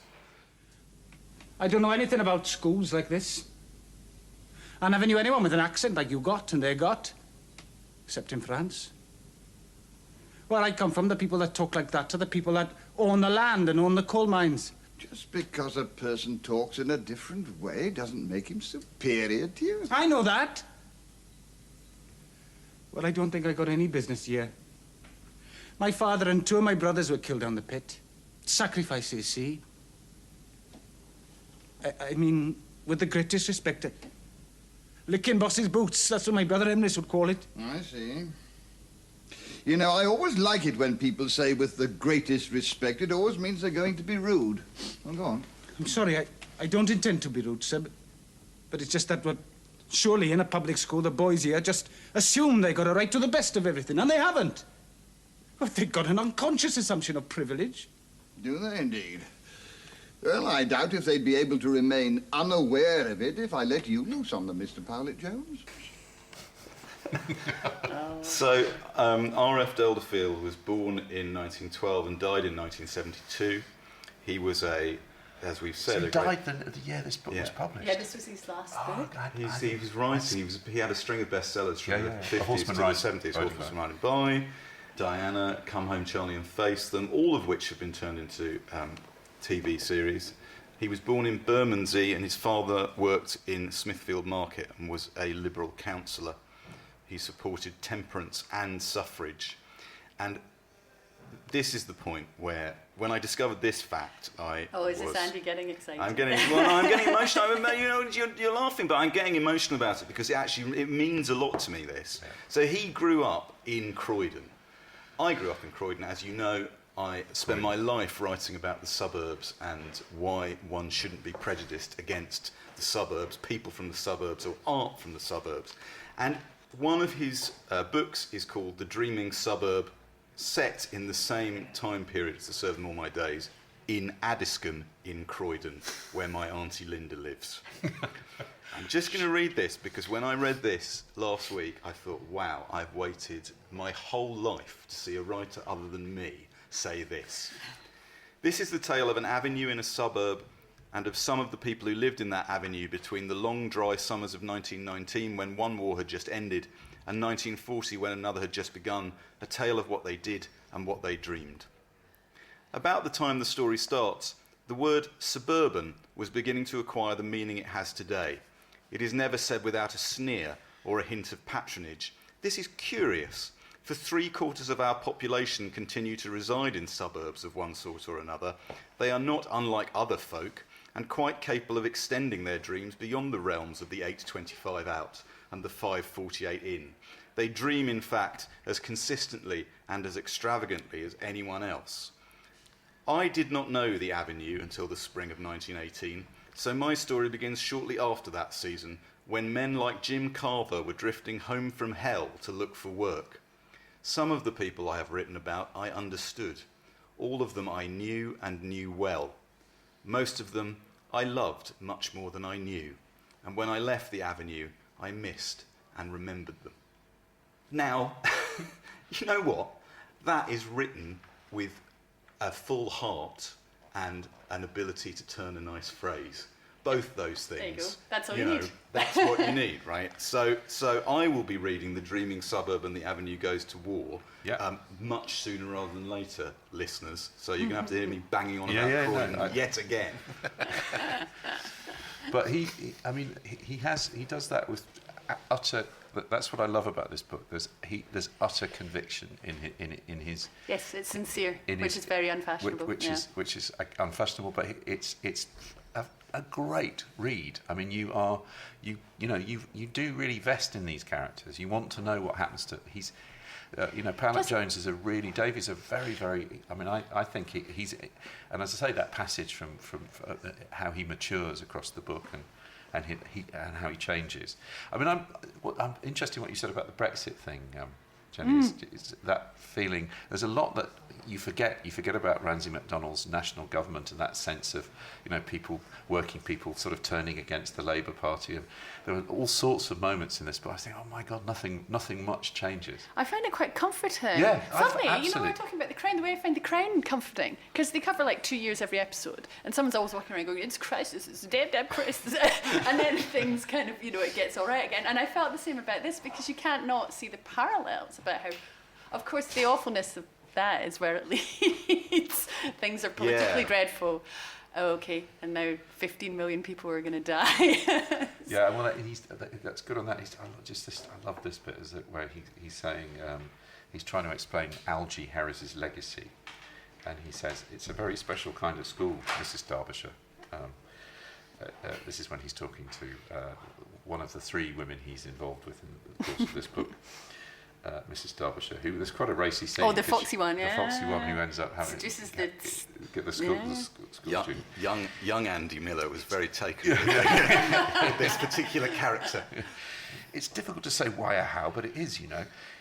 I don't know anything about schools like this. I never knew anyone with an accent like you got and they got, except in France. Where I come from, the people that talk like that are the people that own the land and own the coal mines. Just because a person talks in a different way doesn't make him superior to you. I know that. Well, I don't think I got any business here. My father and two of my brothers were killed on the pit. Sacrifices, see? I mean, with the greatest respect, licking boss's boots, that's what my brother Emrys would call it. I see. You know, I always like it when people say with the greatest respect. It always means they're going to be rude. Well, go on. I'm sorry, I don't intend to be rude, sir, but it's just that surely in a public school, the boys here just assume they got a right to the best of everything, and they haven't. Well, they've got an unconscious assumption of privilege. Do they indeed? Well, I doubt if they'd be able to remain unaware of it if I let you loose on them, Mr. Powlett-Jones. So, R.F. Delderfield was born in 1912 and died in 1972. He was as we've said... So he died the year this book was published? Yeah, this was his last book. He was writing, he had a string of bestsellers from the 50s to the 70s. Horseman Riding By, Diana, Come Home Charlie and Face Them, all of which have been turned into TV series. He was born in Bermondsey, and his father worked in Smithfield Market and was a Liberal councillor. He supported temperance and suffrage. And this is the point where, when I discovered this fact, is this Andy getting excited? I'm getting emotional. You're laughing, but I'm getting emotional about it because it means a lot to me, this. Yeah. So he grew up in Croydon. I grew up in Croydon. As you know, I spend my life writing about the suburbs and why one shouldn't be prejudiced against the suburbs, people from the suburbs or art from the suburbs. And one of his books is called The Dreaming Suburb, set in the same time period as The Servant All My Days, in Addiscombe in Croydon, where my Auntie Linda lives. I'm just going to read this because when I read this last week, I thought, wow, I've waited my whole life to see a writer other than me say this. This is the tale of an avenue in a suburb and of some of the people who lived in that avenue between the long, dry summers of 1919, when one war had just ended, and 1940, when another had just begun, a tale of what they did and what they dreamed. About the time the story starts, the word suburban was beginning to acquire the meaning it has today. It is never said without a sneer or a hint of patronage. This is curious, for 3/4 of our population continue to reside in suburbs of one sort or another. They are not unlike other folk, and quite capable of extending their dreams beyond the realms of the 8:25 out and the 5:48 in. They dream, in fact, as consistently and as extravagantly as anyone else. I did not know the Avenue until the spring of 1918, so my story begins shortly after that season, when men like Jim Carver were drifting home from hell to look for work. Some of the people I have written about I understood. All of them I knew and knew well. Most of them I loved much more than I knew, and when I left the Avenue, I missed and remembered them. Now, you know what? That is written with a full heart and an ability to turn a nice phrase. Both those things. There you go. That's all you need. That's what you need, right? So I will be reading The Dreaming Suburb and The Avenue Goes to War much sooner rather than later, listeners. So you're going to have to hear me banging on about Croydon yet again. But he does that with utter. That's what I love about this book. There's utter conviction in his. Yes, it's sincere, which is very unfashionable. Which is unfashionable, but it's a great read. I mean, you do really vest in these characters. You want to know what happens to he's. Powlett Jones is Davy's a very, very. I mean, I think he's, and as I say, that passage from how he matures across the book and how he changes. I mean, I'm interested in what you said about the Brexit thing, Jenny. Is that feeling? There's a lot that you forget. You forget about Ramsay MacDonald's national government and that sense of working people sort of turning against the Labour Party. And there were all sorts of moments in this, but I think, oh my God, nothing much changes. I find it quite comforting. Yeah, funny. Absolutely. We're talking about The Crown. The way I find The Crown comforting, because they cover like 2 years every episode, and someone's always walking around going, "It's crisis, it's dead crisis," and then things kind of, it gets all right again. And I felt the same about this because you can't not see the parallels about how, of course, the awfulness of that is where it leads. Things are politically dreadful. Oh, okay, and now 15 million people are going to die. Yeah, well, that's good on that. I love this bit, where he's saying he's trying to explain Algy Harris's legacy, and he says it's a very special kind of school, Mrs. Derbyshire. This is when he's talking to one of the 3 women he's involved with in the course of this book. Mrs. Derbyshire, who there's quite a racy scene. Oh, the foxy one, The foxy one who ends up having get the school student. Young Andy Miller was very taken with this particular character. It's difficult to say why or how, but it is,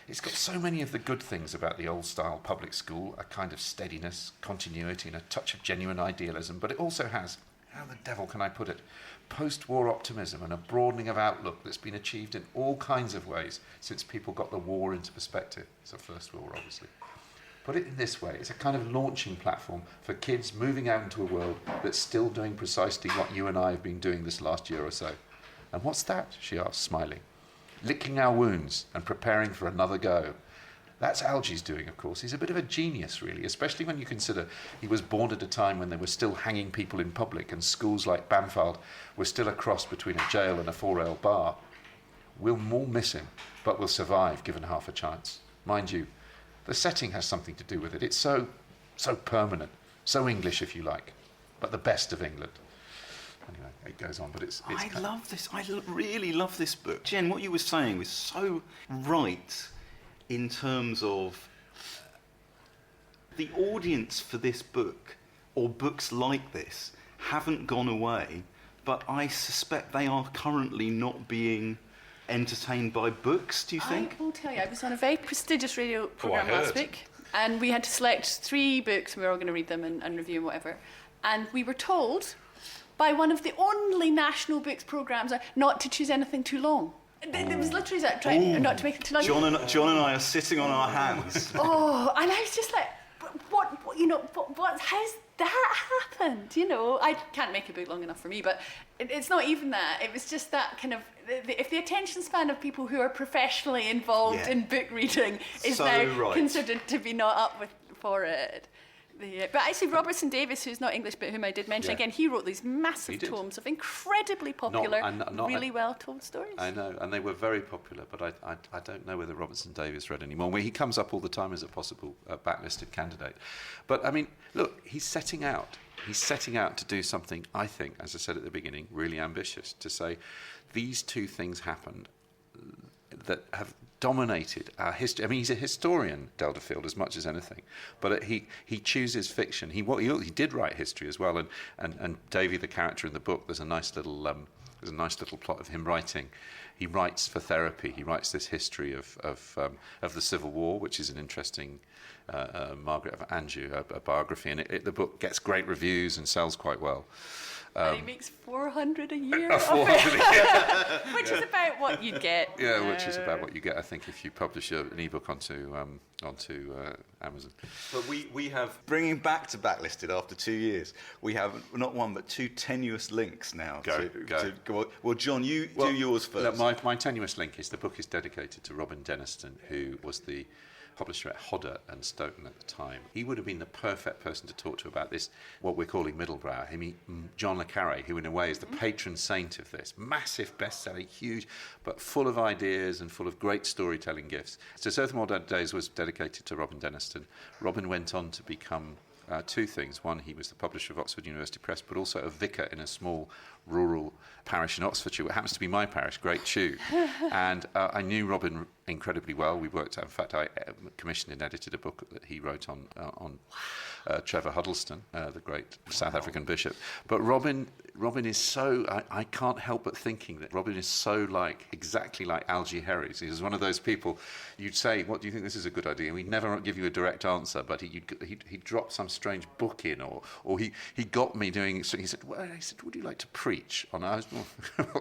It's got so many of the good things about the old-style public school, a kind of steadiness, continuity, and a touch of genuine idealism, but it also has, how the devil can I put it, post-war optimism and a broadening of outlook that's been achieved in all kinds of ways since people got the war into perspective. It's the First War, obviously. Put it in this way, it's a kind of launching platform for kids moving out into a world that's still doing precisely what you and I have been doing this last year or so. And what's that? She asked, smiling. Licking our wounds and preparing for another go. That's Algy's doing, of course. He's a bit of a genius, really, especially when you consider he was born at a time when they were still hanging people in public and schools like Bamford were still a cross between a jail and a 4-rail bar. We'll all miss him, but we'll survive given half a chance. Mind you, the setting has something to do with it. It's so permanent, so English, if you like, but the best of England. Anyway, it goes on, but it's I love this. Really love this book. Jen, what you were saying was so right in terms of the audience for this book, or books like this, haven't gone away, but I suspect they are currently not being entertained by books, do you think? I will tell you, I was on a very prestigious radio programme I last week, and we had to select 3 books, and we were all going to read them and review and whatever. And we were told by one of the only national books programmes not to choose anything too long. It was literally that, trying not to make it too long. John and I are sitting on our hands. Oh, and I was just like, how's that happened? You know, I can't make a book long enough for me, but it's not even that. It was just that kind of, if the attention span of people who are professionally involved in book reading is now considered to be not up for it. But actually, Robertson Davies, who's not English, but whom I did mention again, he wrote these massive tomes of incredibly popular, really well-told stories. I know, and they were very popular, but I don't know whether Robertson Davies read any more. He comes up all the time as a possible backlisted candidate. But, I mean, look, he's setting out to do something, I think, as I said at the beginning, really ambitious, to say these 2 things happened that have dominated our history. I mean, he's a historian, Delderfield, as much as anything, but he chooses fiction. He did write history as well, and Davy, the character in the book, there's a nice little plot of him writing. He writes for therapy. He writes this history of the Civil War, which is an interesting Margaret of Anjou, a biography, and the book gets great reviews and sells quite well. And he makes 400 a year, which is about what you'd get. Yeah, which is about what you get, I think, if you publish an ebook onto Amazon. But we have, bringing back to Backlisted after 2 years, we have not one but 2 tenuous links now. Go. Well, John, do yours first. Look, my tenuous link is the book is dedicated to Robin Denniston, who was the publisher at Hodder and Stoughton at the time. He would have been the perfect person to talk to about this, what we're calling middlebrow. John le Carré, who in a way is the patron saint of this. Massive bestseller, huge, but full of ideas and full of great storytelling gifts. So Earth and More Days was dedicated to Robin Denniston. Robin went on to become 2 things. One, he was the publisher of Oxford University Press, but also a vicar in a small rural parish in Oxfordshire, which happens to be my parish, Great Chew. And I knew Robin incredibly well. We worked out, in fact, I commissioned and edited a book that he wrote on Trevor Huddleston, the great South African bishop. But Robin is so, I can't help but thinking that Robin is so exactly like Algy Herries. He was one of those people, you'd say, what do you think, this is a good idea? And he'd never give you a direct answer, but he'd drop some strange book in, or he got me doing, so he said, would you like to preach?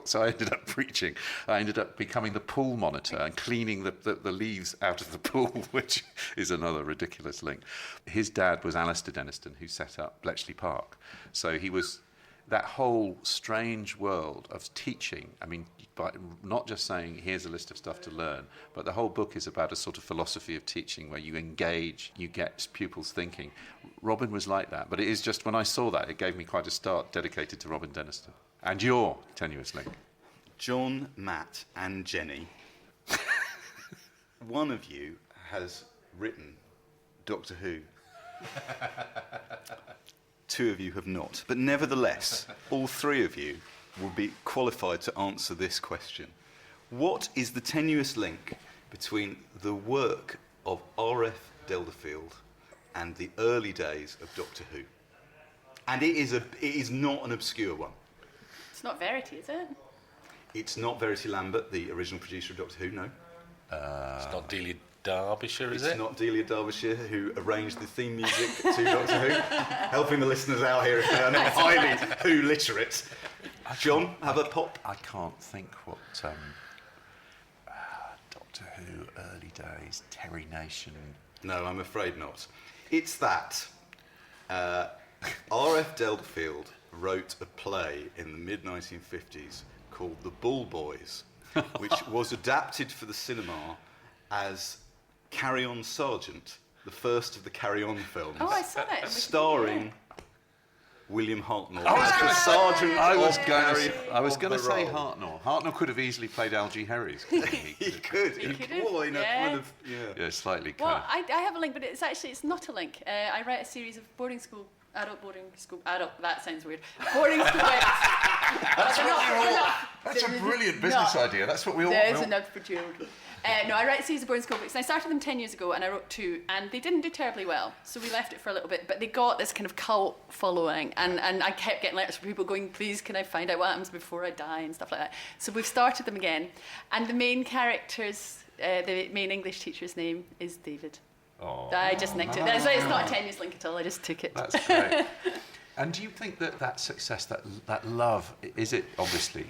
So I ended up preaching. I ended up becoming the pool monitor and cleaning the leaves out of the pool, which is another ridiculous link. His dad was Alistair Denniston, who set up Bletchley Park. So he was that whole strange world of teaching. I mean, by not just saying, here's a list of stuff to learn, but the whole book is about a sort of philosophy of teaching where you engage, you get pupils thinking. Robin was like that, but it is just, when I saw that, it gave me quite a start dedicated to Robin Denniston. And your tenuous link. John, Matt and Jenny. One of you has written Doctor Who. 2 of you have not. But nevertheless, all 3 of you will be qualified to answer this question. What is the tenuous link between the work of R.F. Delderfield and the early days of Doctor Who? And it is not an obscure one. It's not Verity, is it? It's not Verity Lambert, the original producer of Doctor Who, no. It's not Delia Derbyshire, is it? It's not Delia Derbyshire, who arranged the theme music to Doctor Who, helping the listeners out here if they are not highly Who literate. John, have a pop? I can't think what Doctor Who, early days, Terry Nation. No, I'm afraid not. It's that R.F. Delderfield wrote a play in the mid-1950s called The Bull Boys, which was adapted for the cinema as Carry On Sergeant, the first of the Carry On films. Oh, I saw that. Starring William Hartnell. I was gonna Sergeant. I was going to say Hartnell. Hartnell could have easily played Algie Harris. Couldn't he? He could. He could have, Well, in a yeah. kind of, Yeah, slightly. Well, I have a link, but it's not a link. I write a series of adult, that sounds weird. Boarding school That's a brilliant business idea. That's what we all want. There's enough for children. No, I write a series of boarding school books, and I started them 10 years ago, and I wrote 2, and they didn't do terribly well, so we left it for a little bit, but they got this kind of cult following, and I kept getting letters from people going, please, can I find out what happens before I die, and stuff like that. So we've started them again, and the main character's, the main English teacher's name is David. Oh, I just nicked it. It's not a 10 years link at all, I just took it. That's great. And do you think that success, that love, is it obviously,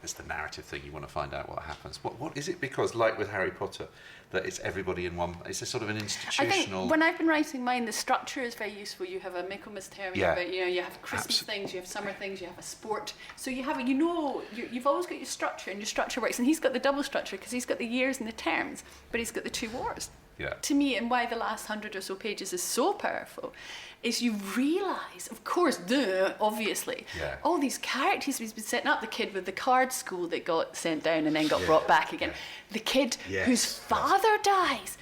it's the narrative thing, you want to find out what happens. What is it because, like with Harry Potter, that it's everybody in one, it's a sort of an institutional... I think when I've been writing mine, the structure is very useful. You have a Michaelmas term, you have Christmas things, you have summer things, you have a sport. So you have, you've always got your structure, and your structure works. And he's got the double structure because he's got the years and the terms, but he's got the 2 wars. Yeah. To me, and why the last 100 or so pages is so powerful, is you realise, of course, obviously, all these characters he's been setting up. The kid with the card school that got sent down and then got brought back again. The kid whose father dies.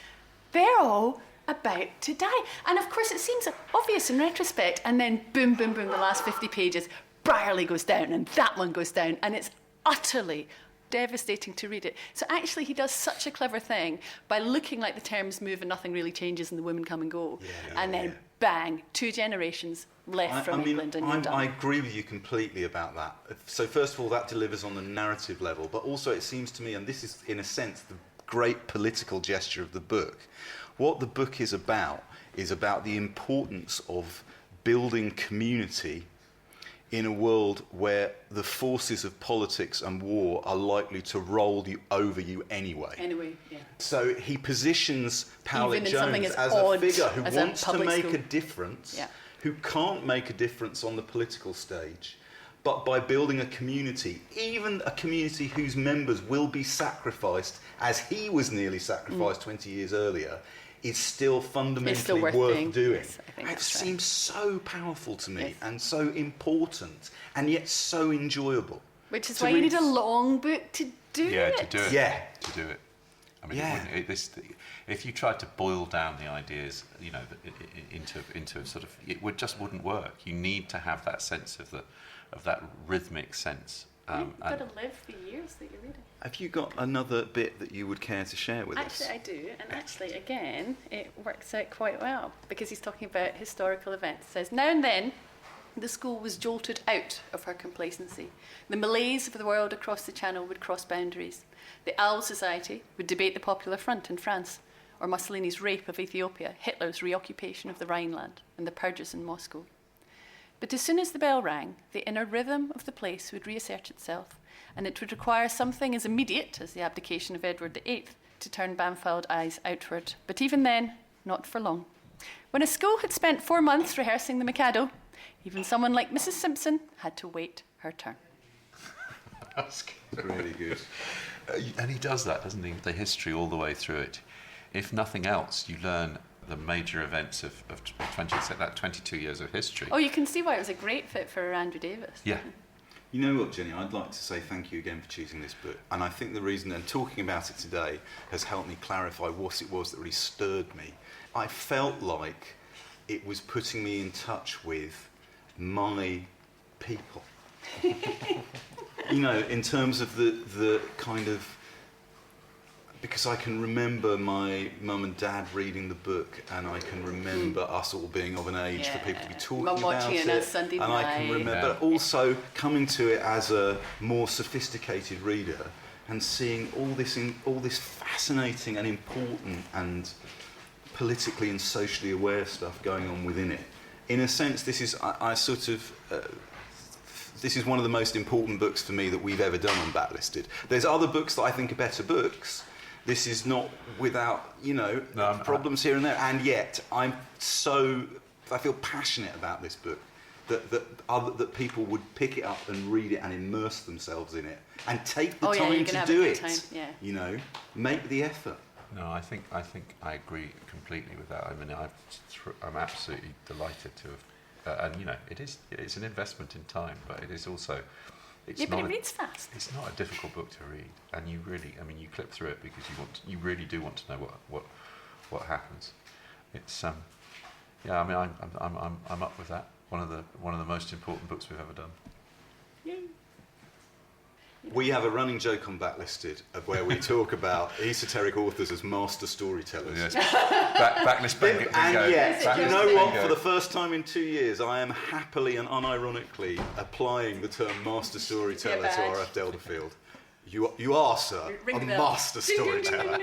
They're all about to die. And of course, it seems obvious in retrospect. And then boom, boom, boom, the last 50 pages, Briarley goes down and that one goes down. And it's utterly devastating to read it. So actually he does such a clever thing by looking like the terms move and nothing really changes and the women come and go. And then bang, 2 generations left from England and you're done. I agree with you completely about that. So first of all, that delivers on the narrative level, but also it seems to me, and this is in a sense the great political gesture of the book, what the book is about the importance of building community in a world where the forces of politics and war are likely to roll over you anyway. So he positions Powlett Jones as a figure who wants to make a difference, who can't make a difference on the political stage, but by building a community, even a community whose members will be sacrificed, as he was nearly sacrificed 20 years earlier, is still fundamentally worth doing. Yes, it seems so powerful to me and so important and yet so enjoyable. Which is why you need a long book to do it. To do it. I mean, if you tried to boil down the ideas, into sort of, it wouldn't work. You need to have that sense of that rhythmic sense. You've got to live the years that you're reading. Have you got another bit that you would care to share with us? Actually, I do. And actually, again, it works out quite well because he's talking about historical events. It says, now and then, the school was jolted out of her complacency. The malaise of the world across the channel would cross boundaries. The Owl Society would debate the Popular Front in France, or Mussolini's rape of Ethiopia, Hitler's reoccupation of the Rhineland, and the purges in Moscow. But as soon as the bell rang, the inner rhythm of the place would reassert itself, and it would require something as immediate as the abdication of Edward VIII to turn Bamfylde eyes outward. But even then, not for long. When a school had spent 4 months rehearsing the Mikado, even someone like Mrs. Simpson had to wait her turn. That's really good. And he does that, doesn't he? The history all the way through it. If nothing else, you learn the major events of 20th, that 22 years of history. Oh, you can see why it was a great fit for Andrew Davis. Yeah. You know what, Jenny, I'd like to say thank you again for choosing this book. And I think the reason, and talking about it today, has helped me clarify what it was that really stirred me. I felt like it was putting me in touch with my people. In terms of the kind of... Because I can remember my mum and dad reading the book, and I can remember us all being of an age for people to be talking about it. And I can remember also coming to it as a more sophisticated reader and seeing all this fascinating and important and politically and socially aware stuff going on within it. In a sense, this is this is one of the most important books for me that we've ever done on Backlisted. There's other books that I think are better books. This is not without, problems here and there. And yet, I feel passionate about this book, that people would pick it up and read it and immerse themselves in it and take the time to do it. Make the effort. No, I think I agree completely with that. I mean, I'm absolutely delighted to have, and you know, it's an investment in time, but it is also. It's but it reads fast. It's not a difficult book to read, and you you clip through it because you really do want to know what happens. It's yeah, I mean, I'm up with that. One of the most important books we've ever done. Yay. We have a running joke on Backlisted where we talk about esoteric authors as master storytellers. Yes. Backlist bingo. And yet, Backlist you know bingo. what? For the first time in 2 years, I am happily and unironically applying the term master storyteller to R.F. Delderfield. You are, sir, a master storyteller.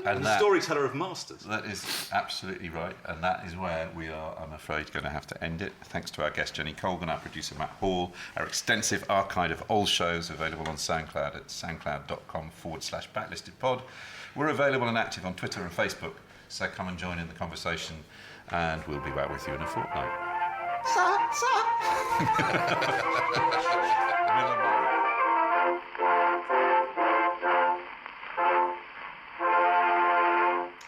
And a storyteller of masters. That is absolutely right, and that is where we are, I'm afraid, going to have to end it. Thanks to our guest Jenny Colgan, our producer Matt Hall, our extensive archive of old shows available on SoundCloud at soundcloud.com/backlistedpod. We're available and active on Twitter and Facebook, so come and join in the conversation, and we'll be back with you in a fortnight.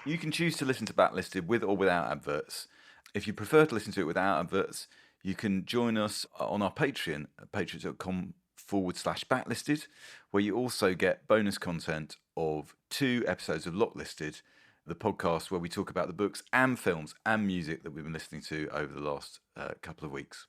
You can choose to listen to Backlisted with or without adverts. If you prefer to listen to it without adverts, you can join us on our Patreon at patreon.com/backlisted, where you also get bonus content of 2 episodes of Locklisted, the podcast where we talk about the books and films and music that we've been listening to over the last couple of weeks.